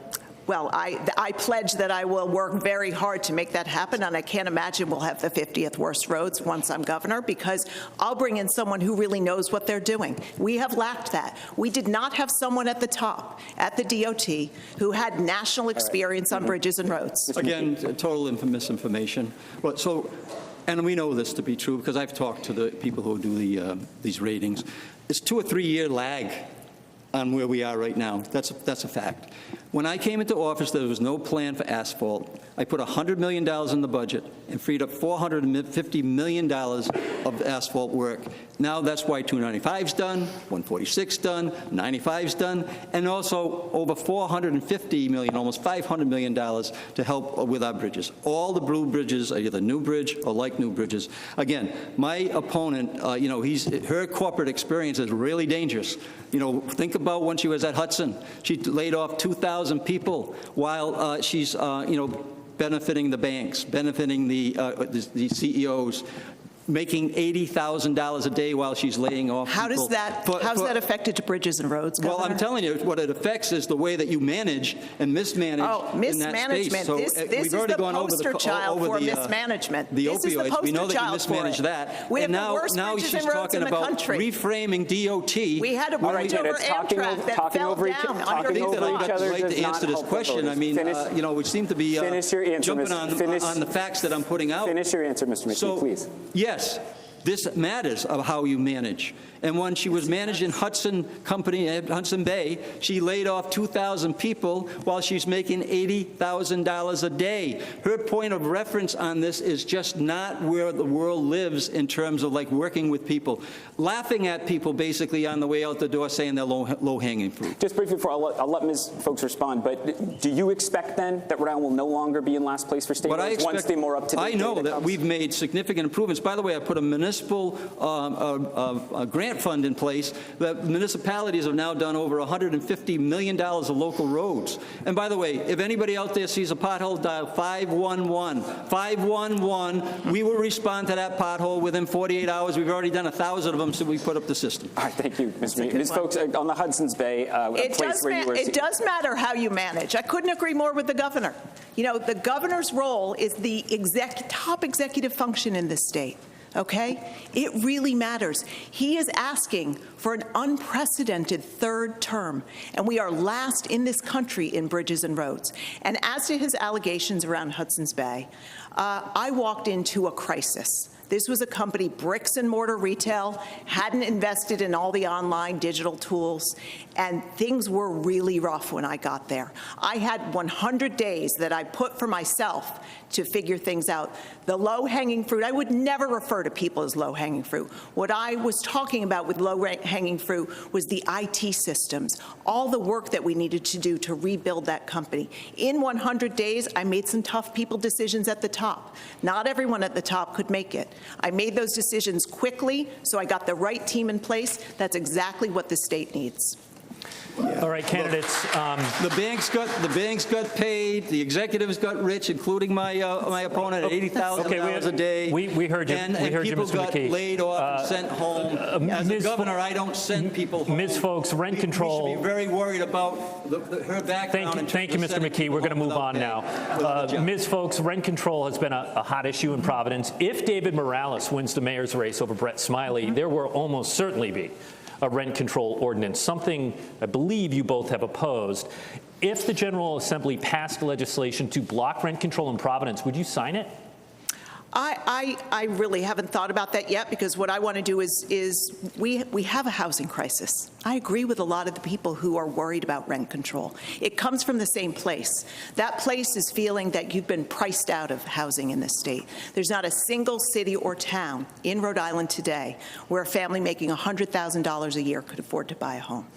Speaker 5: Well, I pledge that I will work very hard to make that happen, and I can't imagine we'll have the 50th worst roads once I'm governor, because I'll bring in someone who really knows what they're doing. We have lacked that. We did not have someone at the top, at the DOT, who had national experience on bridges and roads.
Speaker 4: Again, total misinformation. And we know this to be true because I've talked to the people who do these ratings. It's 2 or 3 year lag on where we are right now. That's a fact. When I came into office, there was no plan for asphalt. I put $100 million in the budget and freed up $450 million of asphalt work. Now that's why 295's done, 146's done, 95's done, and also over $450 million, almost $500 million to help with our bridges. All the blue bridges are either new bridge or like new bridges. Again, my opponent, her corporate experience is really dangerous. Think about when she was at Hudson. She laid off 2,000 people while she's, benefiting the banks, benefiting the CEOs, making $80,000 a day while she's laying off
Speaker 5: How
Speaker 4: people.
Speaker 5: How's that affected to bridges and roads, Governor?
Speaker 4: Well, I'm telling you, what it affects is the way that you manage and mismanage in that space. So
Speaker 5: this
Speaker 4: we've
Speaker 5: is
Speaker 4: already
Speaker 5: the
Speaker 4: gone
Speaker 5: poster child for mismanagement.
Speaker 4: The
Speaker 5: this
Speaker 4: opioids,
Speaker 5: is the poster
Speaker 4: we know that you
Speaker 5: child
Speaker 4: mismanaged
Speaker 5: for it.
Speaker 4: that.
Speaker 5: We have
Speaker 4: and
Speaker 5: the worst
Speaker 4: now
Speaker 5: bridges
Speaker 4: she's
Speaker 5: and roads
Speaker 4: talking
Speaker 5: in the
Speaker 4: about
Speaker 5: country.
Speaker 4: reframing DOT.
Speaker 5: We had a bridge over Amtrak that fell down under
Speaker 4: I think that I've got the right to answer this question. I mean, we seem to be jumping on the facts that I'm putting out.
Speaker 3: Finish your answer, Mr. McKee, please.
Speaker 4: Yes. This matters of how you manage. And when she was managing Hudson Bay, she laid off 2,000 people while she's making $80,000 a day. Her point of reference on this is just not where the world lives in terms of working with people. Laughing at people basically on the way out the door saying they're low-hanging fruit.
Speaker 3: Just briefly before I'll let Ms. Foulkes respond, but do you expect then that Rhode Island will no longer be in last place for state roads once the more up-to-date
Speaker 4: I know
Speaker 3: data
Speaker 4: that
Speaker 3: comes?
Speaker 4: we've made significant improvements. By the way, I put a municipal grant fund in place. The municipalities have now done over $150 million of local roads. And by the way, if anybody out there sees a pothole, dial 511. 511. We will respond to that pothole within 48 hours. We've already done 1,000 of them, so we put up the system.
Speaker 3: All right, thank you, Ms. Foulkes, on the Hudson's Bay,
Speaker 5: it does matter how you manage. I couldn't agree more with the governor. The governor's role is the top executive function in this state. Okay? It really matters. He is asking for an unprecedented 3rd term, and we are last in this country in bridges and roads. And as to his allegations around Hudson's Bay, I walked into a crisis. This was a company, bricks and mortar retail, hadn't invested in all the online digital tools, and things were really rough when I got there. I had 100 days that I put for myself to figure things out. The low-hanging fruit, I would never refer to people as low-hanging fruit. What I was talking about with low-hanging fruit was the IT systems, all the work that we needed to do to rebuild that company. In 100 days, I made some tough people decisions at the top. Not everyone at the top could make it. I made those decisions quickly, so I got the right team in place. That's exactly what the state needs.
Speaker 2: Yeah. All right, candidates.
Speaker 4: The banks got paid. The executives got rich, including my opponent, at $80,000 a day.
Speaker 2: We heard you.
Speaker 4: And
Speaker 2: Mr.
Speaker 4: people got
Speaker 2: McKee.
Speaker 4: laid off and sent home. As a governor, I don't send people home.
Speaker 2: Ms. Foulkes, rent control.
Speaker 4: We should be very worried about her background.
Speaker 2: Thank you, Mr. McKee. We're going to move on now. Ms. Foulkes, rent control has been a hot issue in Providence. If David Morales wins the mayor's race over Brett Smiley, there will almost certainly be a rent control ordinance, something I believe you both have opposed. If the General Assembly passed legislation to block rent control in Providence, would you sign it?
Speaker 5: I really haven't thought about that yet, because what I want to do is we have a housing crisis. I agree with a lot of the people who are worried about rent control. It comes from the same place. That place is feeling that you've been priced out of housing in this state. There's not a single city or town in Rhode Island today where a family making $100,000 a year could afford to buy a home.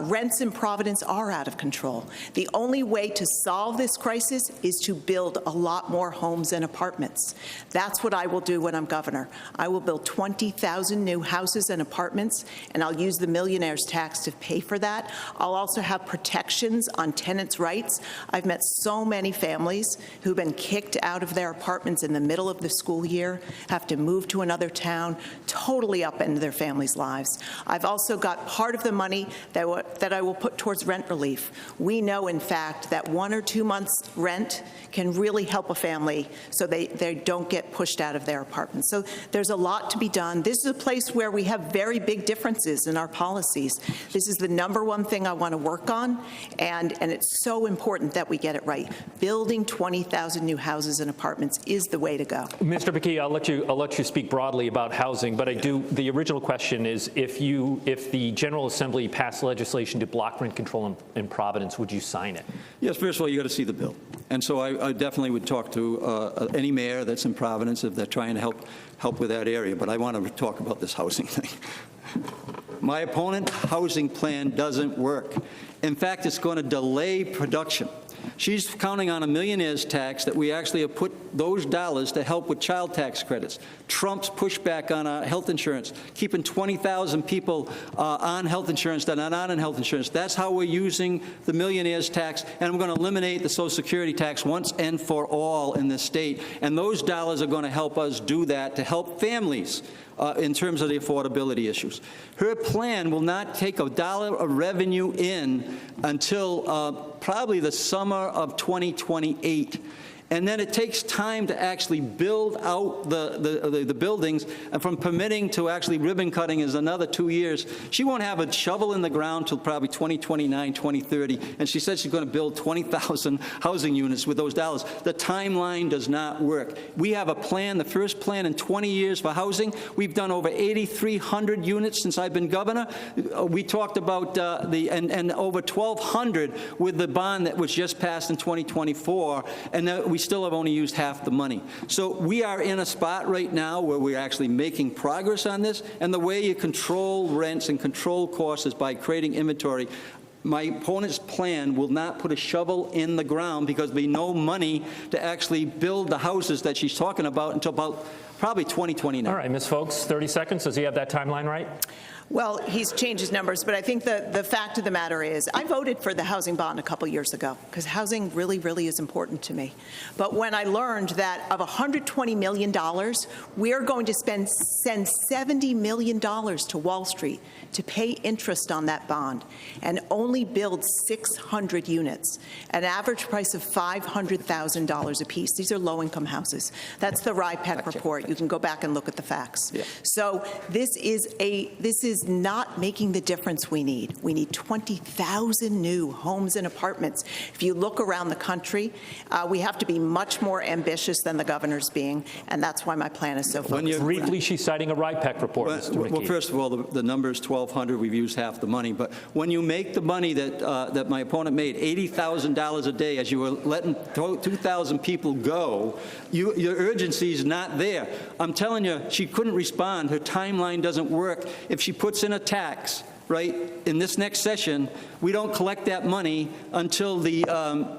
Speaker 5: Rents in Providence are out of control. The only way to solve this crisis is to build a lot more homes and apartments. That's what I will do when I'm governor. I will build 20,000 new houses and apartments, and I'll use the millionaire's tax to pay for that. I'll also have protections on tenants' rights. I've met so many families who've been kicked out of their apartments in the middle of the school year, have to move to another town, totally upend their families' lives. I've also got part of the money that I will put towards rent relief. We know, in fact, that 1 or 2 months' rent can really help a family so they don't get pushed out of their apartments. So there's a lot to be done. This is a place where we have very big differences in our policies. This is the #1 thing I want to work on, and it's so important that we get it right. Building 20,000 new houses and apartments is the way to go.
Speaker 2: Mr. McKee, I'll let you speak broadly about housing, but the original question is, if the General Assembly passed legislation to block rent control in Providence, would you sign it?
Speaker 4: Yes, first of all, you got to see the bill. And so I definitely would talk to any mayor that's in Providence if they're trying to help with that area. But I want to talk about this housing thing. My opponent's housing plan doesn't work. In fact, it's going to delay production. She's counting on a millionaire's tax that we actually have put those dollars to help with child tax credits. Trump's pushback on health insurance, keeping 20,000 people on health insurance that are not on health insurance. That's how we're using the millionaire's tax, and we're going to eliminate the Social Security tax once and for all in this state. And those dollars are going to help us do that to help families in terms of the affordability issues. Her plan will not take a dollar of revenue in until probably the summer of 2028. And then it takes time to actually build out the buildings, and from permitting to actually ribbon cutting is another 2 years. She won't have a shovel in the ground till probably 2029, 2030, and she said she's going to build 20,000 housing units with those dollars. The timeline does not work. We have a plan, the first plan in 20 years for housing. We've done over 8,300 units since I've been governor. We talked about and over 1,200 with the bond that was just passed in 2024, and we still have only used half the money. So we are in a spot right now where we're actually making progress on this, and the way you control rents and control costs is by creating inventory. My opponent's plan will not put a shovel in the ground because there'll be no money to actually build the houses that she's talking about until about probably 2029.
Speaker 2: All right, Ms. Foulkes, 30 seconds. Does he have that timeline right?
Speaker 5: Well, he's changed his numbers, but I think the fact of the matter is I voted for the housing bond a couple years ago because housing really, really is important to me. But when I learned that of $120 million, we're going to send $70 million to Wall Street to pay interest on that bond and only build 600 units, an average price of $500,000 apiece. These are low-income houses. That's the RIPEC report. You can go back and look at the facts.
Speaker 3: Yeah.
Speaker 5: So this is not making the difference we need. We need 20,000 new homes and apartments. If you look around the country, we have to be much more ambitious than the governor's being, and that's why my plan is so focused.
Speaker 2: Briefly, she's citing a RIPEC report, Mr. McKee.
Speaker 4: Well, first of all, the number is 1,200. We've used half the money. But when you make the money that my opponent made, $80,000 a day, as you were letting 2,000 people go, your urgency is not there. I'm telling you, she couldn't respond. Her timeline doesn't work. If she puts in a tax, right, in this next session, we don't collect that money until the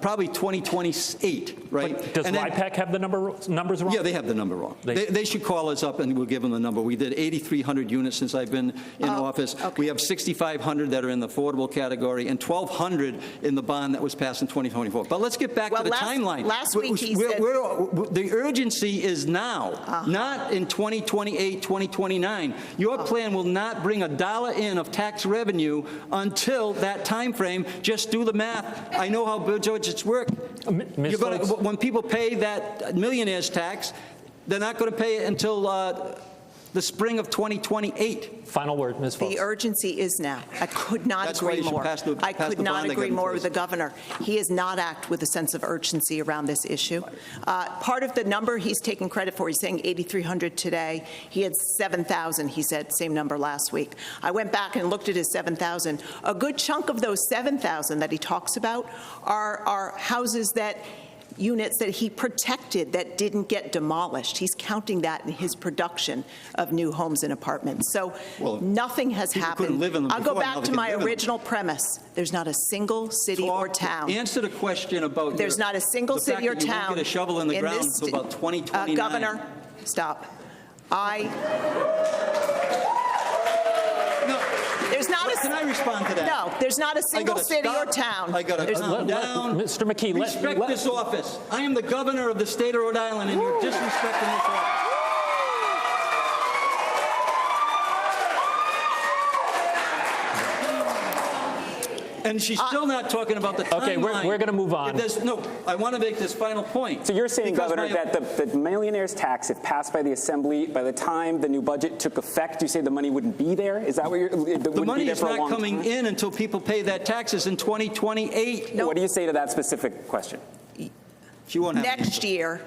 Speaker 4: probably 2028, right?
Speaker 2: But does RIPEC have the numbers wrong?
Speaker 4: Yeah, they have the number wrong. They should call us up and we'll give them the number. We did 8,300 units since I've been in office.
Speaker 5: Okay.
Speaker 4: We have 6,500 that are in the affordable category and 1,200 in the bond that was passed in 2024. But let's get back to the timeline.
Speaker 5: Last week he said...
Speaker 4: the urgency is now, not in 2028, 2029. Your plan will not bring a dollar in of tax revenue until that time frame. Just do the math. I know how budgets work. When people pay that millionaire's tax, they're not going to pay it until the spring of 2028.
Speaker 2: Final word, Ms. Foulkes.
Speaker 5: The urgency is now. I could not agree more. I could not agree more with the governor. He has not acted with a sense of urgency around this issue. Part of the number he's taking credit for, he's saying 8,300 today. He had 7,000, he said, same number last week. I went back and looked at his 7,000. A good chunk of those 7,000 that he talks about are houses units that he protected that didn't get demolished. He's counting that in his production of new homes and apartments. So nothing has happened. I'll go back to my original premise. There's not a single city or town.
Speaker 4: Answer the question about
Speaker 5: There's not a single city or town.
Speaker 4: You won't get a shovel in the ground until about 2029.
Speaker 5: Governor, stop.
Speaker 4: Can I respond to that?
Speaker 5: No, there's not a single city or town.
Speaker 4: I got to calm down.
Speaker 2: Mr. McKee,
Speaker 4: respect this office. I am the governor of the state of Rhode Island, and you're disrespecting this office. And she's still not talking about the timeline.
Speaker 2: Okay, we're going to move on.
Speaker 4: No, I want to make this final point.
Speaker 3: So you're saying, Governor, that the millionaire's tax, if passed by the Assembly, by the time the new budget took effect, you say the money wouldn't be there? Is that what you're...
Speaker 4: The money is not coming in until people pay that taxes in 2028.
Speaker 3: No. What do you say to that specific question?
Speaker 4: She won't have
Speaker 5: Next year,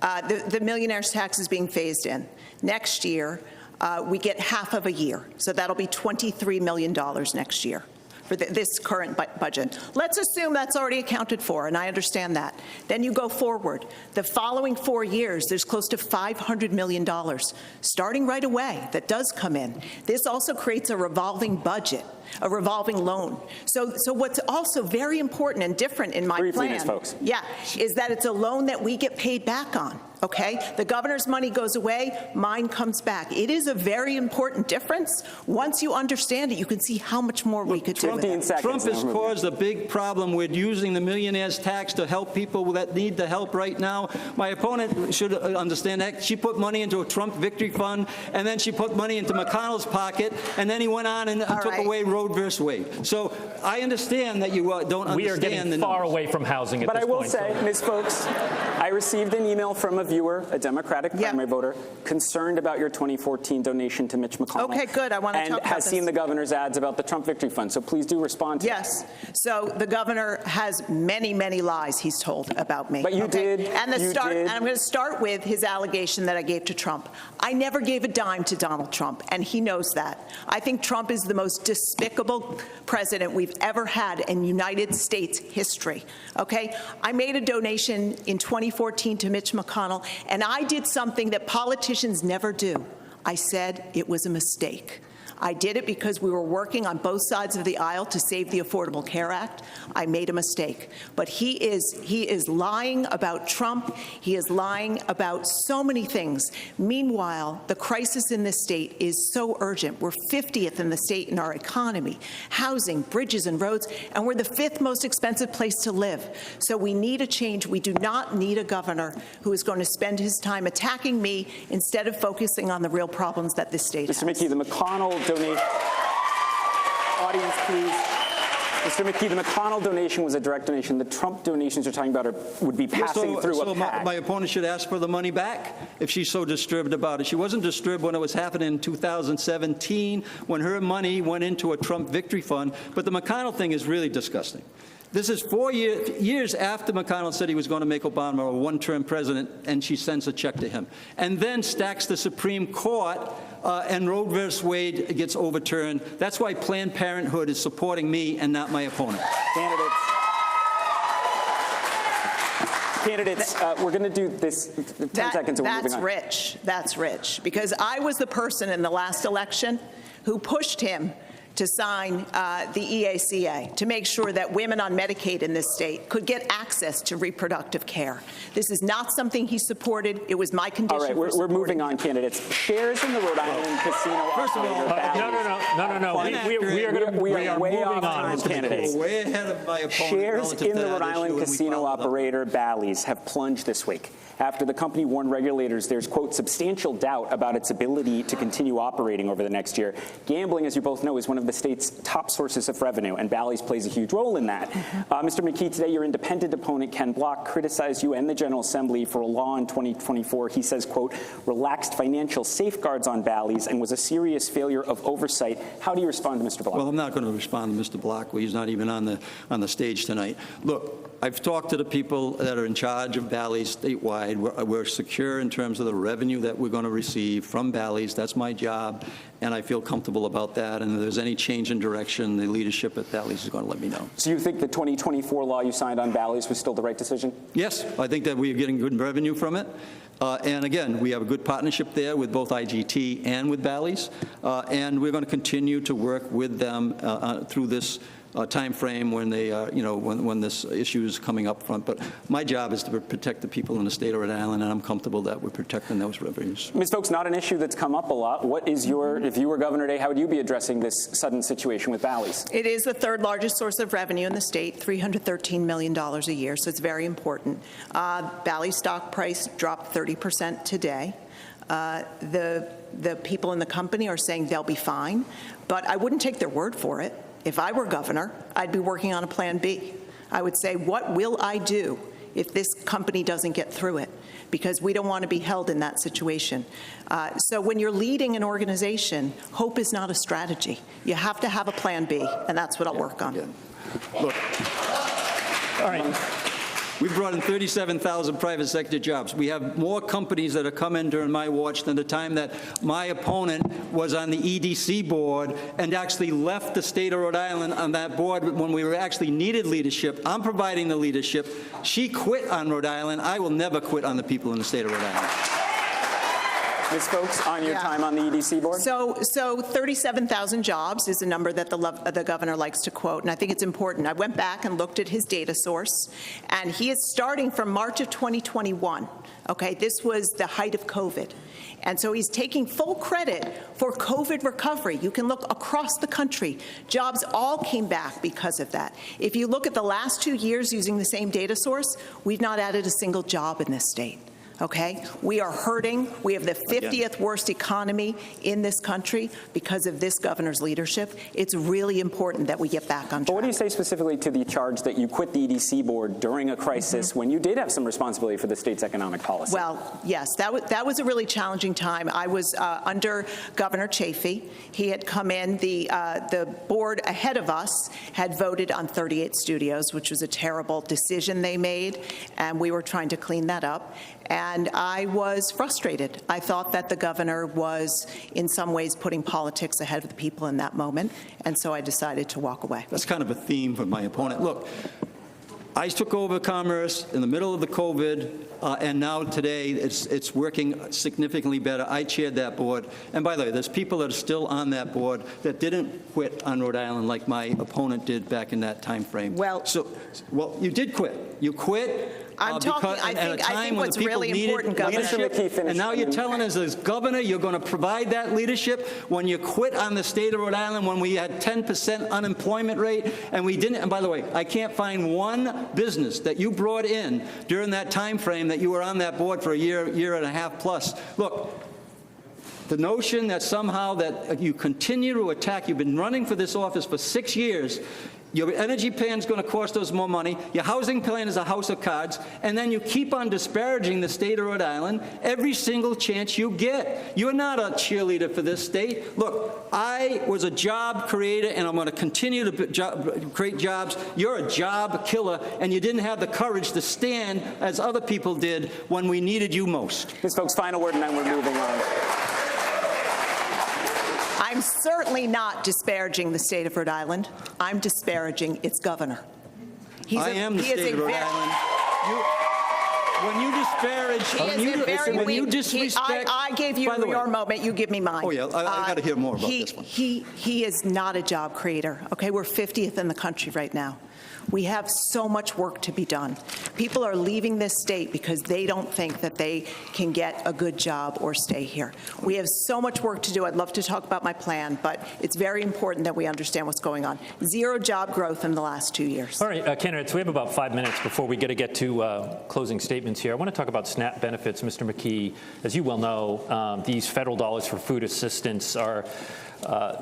Speaker 5: the millionaire's tax is being phased in. Next year, we get half of a year. So that'll be $23 million next year for this current budget. Let's assume that's already accounted for, and I understand that. Then you go forward. The following 4 years, there's close to $500 million starting right away that does come in. This also creates a revolving budget, a revolving loan. So what's also very important and different in my plan,
Speaker 3: folks.
Speaker 5: Yeah, is that it's a loan that we get paid back on. Okay? The governor's money goes away, mine comes back. It is a very important difference. Once you understand it, you can see how much more we could do with it.
Speaker 4: Trump has caused a big problem with using the millionaire's tax to help people that need the help right now. My opponent should understand that. She put money into a Trump victory fund, and then she put money into McConnell's pocket, and then he went on and took away Roe versus Wade. So I understand that you don't understand.
Speaker 2: We are getting far away from housing at this point.
Speaker 3: But I will say, Ms. Foulkes, I received an email from a viewer, a Democratic primary voter, concerned about your 2014 donation to Mitch McConnell.
Speaker 5: Okay, good. I want to talk about this.
Speaker 3: And has seen the governor's ads about the Trump Victory Fund. So please do respond to that.
Speaker 5: Yes. So the governor has many, many lies he's told about me.
Speaker 3: But you did.
Speaker 5: And and I'm going to start with his allegation that I gave to Trump. I never gave a dime to Donald Trump, and he knows that. I think Trump is the most despicable president we've ever had in United States history. Okay? I made a donation in 2014 to Mitch McConnell, and I did something that politicians never do. I said it was a mistake. I did it because we were working on both sides of the aisle to save the Affordable Care Act. I made a mistake. But he is lying about Trump. He is lying about so many things. Meanwhile, the crisis in this state is so urgent. We're 50th in the state in our economy, housing, bridges and roads, and we're the 5th most expensive place to live. So we need a change. We do not need a governor who is going to spend his time attacking me instead of focusing on the real problems that this state has.
Speaker 3: Mr. McKee, the McConnell donation. Audience, please. Mr. McKee, the McConnell donation was a direct donation. The Trump donations you're talking about would be passing through a PAC.
Speaker 4: My opponent should ask for the money back if she's so disturbed about it. She wasn't disturbed when it was happening in 2017, when her money went into a Trump victory fund. But the McConnell thing is really disgusting. This is 4 years after McConnell said he was going to make Obama a one-term president, and she sends a check to him. And then stacks the Supreme Court, and Roe v. Wade gets overturned. That's why Planned Parenthood is supporting me and not my opponent.
Speaker 3: Candidates, we're going to do this 10 seconds and we're moving on.
Speaker 5: That's rich, because I was the person in the last election who pushed him to sign the EACA to make sure that women on Medicaid in this state could get access to reproductive care. This is not something he supported. It was my condition.
Speaker 3: All right, we're moving on, candidates. Shares in the Rhode Island casino.
Speaker 4: First of all,
Speaker 3: we are way off on candidates.
Speaker 4: Way ahead of my opponent.
Speaker 3: Shares in the Rhode Island casino operator Bally's have plunged this week after the company warned regulators there's, quote, substantial doubt about its ability to continue operating over the next year. Gambling, as you both know, is one of the state's top sources of revenue, and Bally's plays a huge role in that. Mr. McKee, today your independent opponent, Ken Block, criticized you and the General Assembly for a law in 2024 he says, quote, relaxed financial safeguards on Bally's and was a serious failure of oversight. How do you respond to Mr. Block?
Speaker 4: Well, I'm not going to respond to Mr. Block. He's not even on the stage tonight. Look, I've talked to the people that are in charge of Bally's statewide. We're secure in terms of the revenue that we're going to receive from Bally's. That's my job, and I feel comfortable about that. And if there's any change in direction, the leadership at Bally's is going to let me know.
Speaker 3: So you think the 2024 law you signed on Bally's was still the right decision?
Speaker 4: Yes, I think that we're getting good revenue from it. And again, we have a good partnership there with both IGT and with Bally's. And we're going to continue to work with them through this time frame when they, when this issue is coming up front. But my job is to protect the people in the state of Rhode Island, and I'm comfortable that we're protecting those revenues.
Speaker 3: Ms. Foulkes, not an issue that's come up a lot. What is if you were governor today, how would you be addressing this sudden situation with Bally's?
Speaker 5: It is the third largest source of revenue in the state, $313 million a year, so it's very important. Bally's stock price dropped 30% today. The people in the company are saying they'll be fine, but I wouldn't take their word for it. If I were governor, I'd be working on a plan B. I would say, what will I do if this company doesn't get through it? Because we don't want to be held in that situation. So when you're leading an organization, hope is not a strategy. You have to have a plan B, and that's what I'll work on.
Speaker 4: Yeah. Look. All right. We've brought in 37,000 private sector jobs. We have more companies that have come in during my watch than the time that my opponent was on the EDC board and actually left the state of Rhode Island on that board when we actually needed leadership. I'm providing the leadership. She quit on Rhode Island. I will never quit on the people in the state of Rhode Island.
Speaker 3: Ms. Foulkes, on your time on the EDC board?
Speaker 5: So 37,000 jobs is a number that the governor likes to quote, and I think it's important. I went back and looked at his data source, and he is starting from March of 2021. Okay, this was the height of COVID. And so he's taking full credit for COVID recovery. You can look across the country. Jobs all came back because of that. If you look at the last 2 years using the same data source, we've not added a single job in this state. Okay? We are hurting. We have the 50th worst economy in this country because of this governor's leadership. It's really important that we get back on track.
Speaker 3: But what do you say specifically to the charge that you quit the EDC board during a crisis when you did have some responsibility for the state's economic policy?
Speaker 5: Well, yes, that was a really challenging time. I was under Governor Chafee. He had come in. The board ahead of us had voted on 38 studios, which was a terrible decision they made, and we were trying to clean that up. And I was frustrated. I thought that the governor was, in some ways, putting politics ahead of the people in that moment, and so I decided to walk away.
Speaker 4: That's kind of a theme for my opponent. Look, I took over Commerce in the middle of the COVID, and now today it's working significantly better. I chaired that board. And by the way, there's people that are still on that board that didn't quit on Rhode Island like my opponent did back in that time frame. Well, you did quit. You quit.
Speaker 5: I'm talking, I think what's really important, Governor.
Speaker 4: And now you're telling us as governor you're going to provide that leadership when you quit on the state of Rhode Island when we had 10% unemployment rate and we didn't. And by the way, I can't find one business that you brought in during that time frame that you were on that board for a year and a half plus. Look, the notion that somehow that you continue to attack, you've been running for this office for 6 years, Your energy plan is going to cost us more money. Your housing plan is a house of cards. And then you keep on disparaging the state of Rhode Island every single chance you get. You're not a cheerleader for this state. Look, I was a job creator, and I'm going to continue to create jobs. You're a job killer, and you didn't have the courage to stand as other people did when we needed you most.
Speaker 3: Ms. Foulkes, final word, and then we're moving on.
Speaker 5: I'm certainly not disparaging the state of Rhode Island. I'm disparaging its governor.
Speaker 4: I am the state of Rhode Island. When you disparage, when you disrespect.
Speaker 5: I gave you your moment. You give me mine.
Speaker 4: Oh, yeah, I got to hear more about this one.
Speaker 5: He is not a job creator. Okay, we're 50th in the country right now. We have so much work to be done. People are leaving this state because they don't think that they can get a good job or stay here. We have so much work to do. I'd love to talk about my plan, but it's very important that we understand what's going on. Zero job growth in the last 2 years.
Speaker 2: All right, candidates, we have about 5 minutes before we get to closing statements here. I want to talk about SNAP benefits. Mr. McKee, as you well know, these federal dollars for food assistance are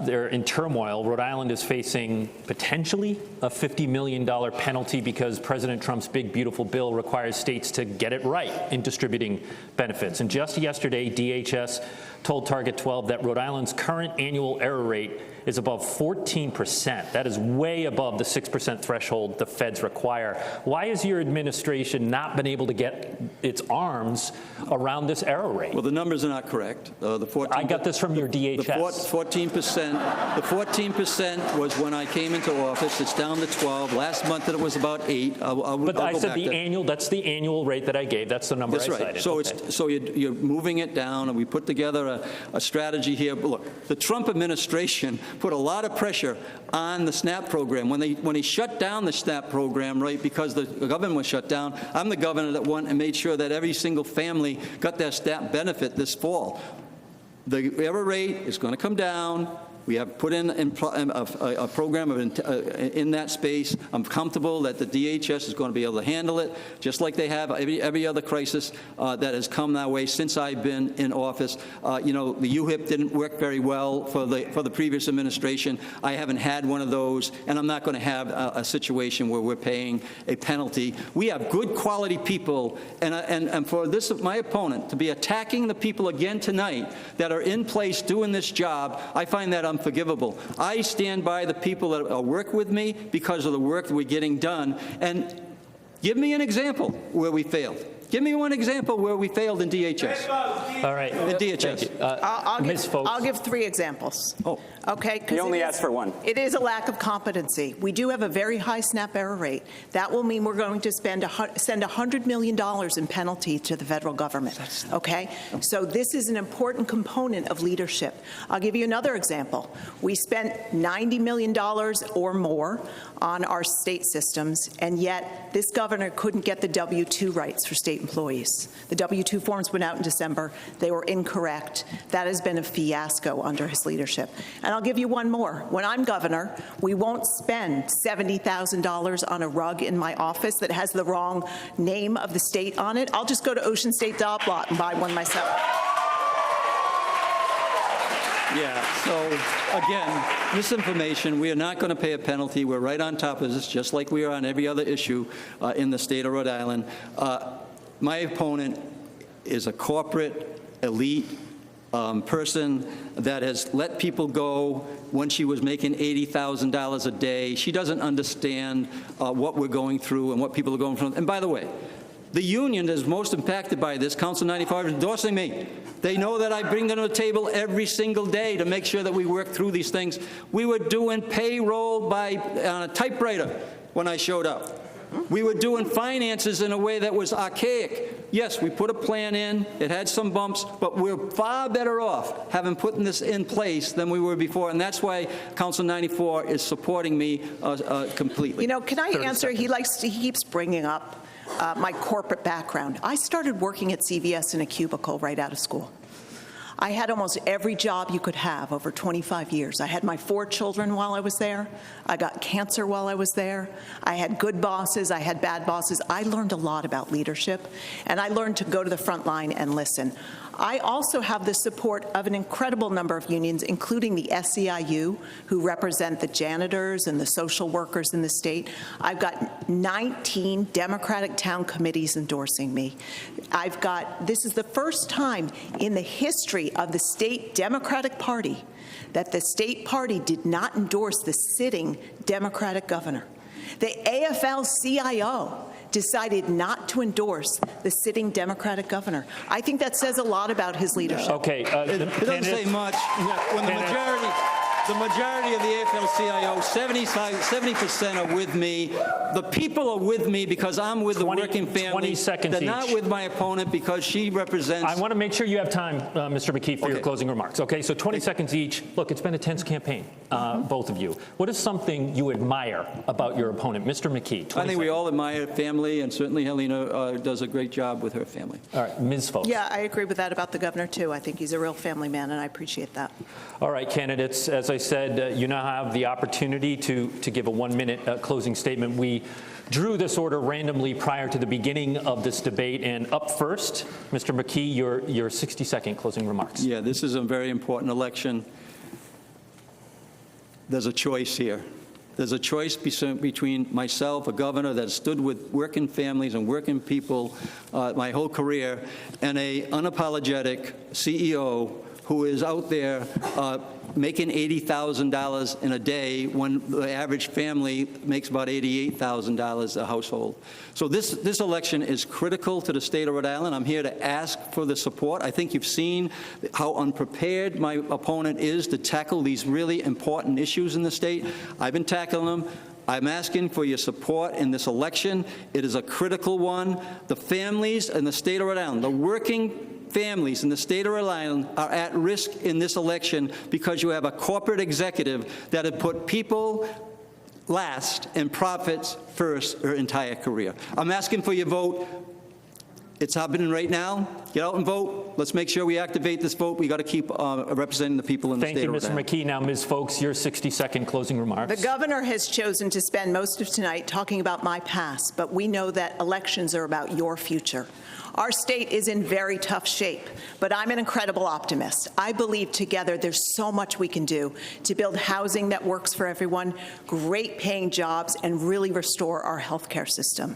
Speaker 2: they're in turmoil. Rhode Island is facing potentially a $50 million penalty because President Trump's big, beautiful bill requires states to get it right in distributing benefits. And just yesterday, DHS told Target 12 that Rhode Island's current annual error rate is above 14%. That is way above the 6% threshold the feds require. Why has your administration not been able to get its arms around this error rate?
Speaker 4: Well, the numbers are not correct.
Speaker 2: I got this from your DHS.
Speaker 4: The 14% was when I came into office. It's down to 12. Last month it was about 8.
Speaker 2: But I said the annual. That's the annual rate that I gave. That's the number I cited.
Speaker 4: That's right. So you're moving it down, and we put together a strategy here. But look, the Trump administration put a lot of pressure on the SNAP program. When he shut down the SNAP program, right, because the government was shut down, I'm the governor that went and made sure that every single family got their SNAP benefit this fall. The error rate is going to come down. We have put in a program in that space. I'm comfortable that the DHS is going to be able to handle it, just like they have every other crisis that has come that way since I've been in office. You know, the UHIP didn't work very well for the previous administration. I haven't had one of those, and I'm not going to have a situation where we're paying a penalty. We have good quality people, and for this, my opponent, to be attacking the people again tonight that are in place doing this job, I find that unforgivable. I stand by the people that work with me because of the work that we're getting done. And give me an example where we failed. Give me one example where we failed in DHS.
Speaker 2: All right.
Speaker 4: In DHS.
Speaker 5: I'll give 3 examples.
Speaker 4: Oh.
Speaker 5: Okay.
Speaker 3: You only asked for one.
Speaker 5: It is a lack of competency. We do have a very high SNAP error rate. That will mean we're going to send $100 million in penalty to the federal government. Okay? So this is an important component of leadership. I'll give you another example. We spent $90 million or more on our state systems, and yet this governor couldn't get the W-2 rights for state employees. The W-2 forms went out in December. They were incorrect. That has been a fiasco under his leadership. And I'll give you one more. When I'm governor, we won't spend $70,000 on a rug in my office that has the wrong name of the state on it. I'll just go to Ocean State Dot Lot and buy one myself.
Speaker 4: Yeah, so again, misinformation, we are not going to pay a penalty. We're right on top of this, just like we are on every other issue in the state of Rhode Island. My opponent is a corporate elite person that has let people go when she was making $80,000 a day. She doesn't understand what we're going through and what people are going through. And by the way, the union that is most impacted by this, Council 95, is endorsing me. They know that I bring them to the table every single day to make sure that we work through these things. We were doing payroll on a typewriter when I showed up. We were doing finances in a way that was archaic. Yes, we put a plan in. It had some bumps, but we're far better off having put this in place than we were before, and that's why Council 94 is supporting me completely.
Speaker 5: You know, can I answer? He keeps bringing up my corporate background. I started working at CVS in a cubicle right out of school. I had almost every job you could have over 25 years. I had my 4 children while I was there. I got cancer while I was there. I had good bosses. I had bad bosses. I learned a lot about leadership, and I learned to go to the front line and listen. I also have the support of an incredible number of unions, including the SEIU, who represent the janitors and the social workers in the state. I've got 19 Democratic town committees endorsing me. This is the first time in the history of the state Democratic Party that the state party did not endorse the sitting Democratic governor. The AFL-CIO decided not to endorse the sitting Democratic governor. I think that says a lot about his leadership.
Speaker 2: Okay.
Speaker 4: It doesn't say much when the majority of the AFL-CIO, 70% are with me. The people are with me because I'm with the working family.
Speaker 2: 20 seconds
Speaker 4: They're not
Speaker 2: each.
Speaker 4: with my opponent because she represents.
Speaker 2: I want to make sure you have time, Mr. McKee, for your closing remarks. Okay, so 20 seconds each. Look, it's been a tense campaign, both of you. What is something you admire about your opponent? Mr. McKee, 20
Speaker 4: I think we
Speaker 2: seconds.
Speaker 4: all admire family, and certainly Helena does a great job with her family.
Speaker 2: All right, Ms. Foulkes.
Speaker 5: Yeah, I agree with that about the governor, too. I think he's a real family man, and I appreciate that.
Speaker 2: All right, candidates, as I said, you now have the opportunity to give a 1-minute closing statement. We drew this order randomly prior to the beginning of this debate. And up first, Mr. McKee, your 60-second closing remarks.
Speaker 4: Yeah, this is a very important election. There's a choice here. There's a choice between myself, a governor that stood with working families and working people my whole career, and a unapologetic CEO who is out there making $80,000 in a day when the average family makes about $88,000 a household. So this election is critical to the state of Rhode Island. I'm here to ask for the support. I think you've seen how unprepared my opponent is to tackle these really important issues in the state. I've been tackling them. I'm asking for your support in this election. It is a critical one. The families in the state of Rhode Island, the working families in the state of Rhode Island are at risk in this election because you have a corporate executive that had put people last and profits first their entire career. I'm asking for your vote. It's happening right now. Get out and vote. Let's make sure we activate this vote. We got to keep representing the people in the state of Rhode Island.
Speaker 2: Thank you, Mr. McKee. Now, Ms. Foulkes, your 60-second closing remarks.
Speaker 5: The governor has chosen to spend most of tonight talking about my past, but we know that elections are about your future. Our state is in very tough shape, but I'm an incredible optimist. I believe together there's so much we can do to build housing that works for everyone, great paying jobs, and really restore our healthcare system.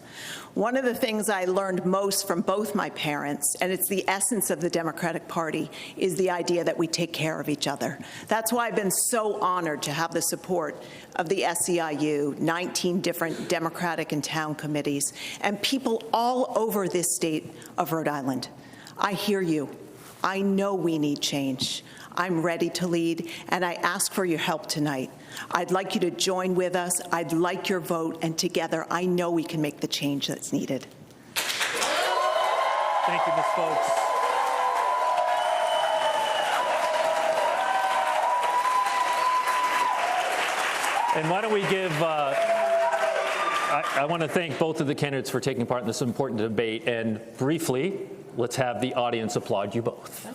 Speaker 5: One of the things I learned most from both my parents, and it's the essence of the Democratic Party, is the idea that we take care of each other. That's why I've been so honored to have the support of the SEIU, 19 different Democratic and town committees, and people all over this state of Rhode Island. I hear you. I know we need change. I'm ready to lead, and I ask for your help tonight. I'd like you to join with us. I'd like your vote, and together I know we can make the change that's needed.
Speaker 2: Thank you, Ms. Foulkes. And why don't we give, I want to thank both of the candidates for taking part in this important debate, and briefly, let's have the audience applaud you both.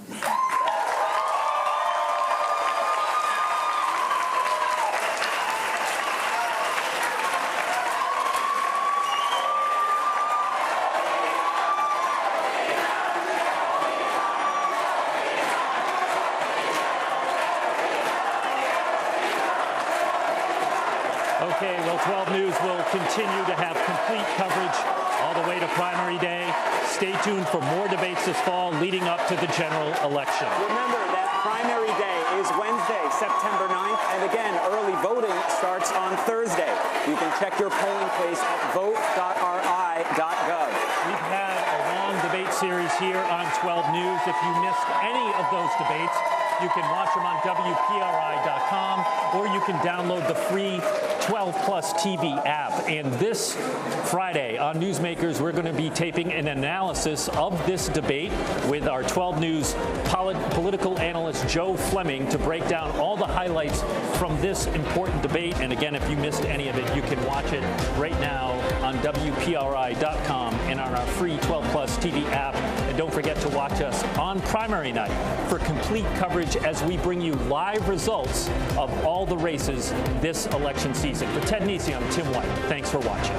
Speaker 2: Okay, well, 12 News will continue to have complete coverage all the way to primary day. Stay tuned for more debates this fall leading up to the general election.
Speaker 3: Remember that primary day is Wednesday, September 9th, and again, early voting starts on Thursday. You can check your polling place at vote.ri.gov.
Speaker 2: We've had a long debate series here on 12 News. If you missed any of those debates, you can watch them on WPRI.com, or you can download the free 12 Plus TV app. And this Friday on Newsmakers, we're going to be taping an analysis of this debate with our 12 News political analyst Joe Fleming to break down all the highlights from this important debate. And again, if you missed any of it, you can watch it right now on WPRI.com and on our free 12 Plus TV app. And don't forget to watch us on primary night for complete coverage as we bring you live results of all the races this election season. For Ted Nesi, I'm Tim White. Thanks for watching.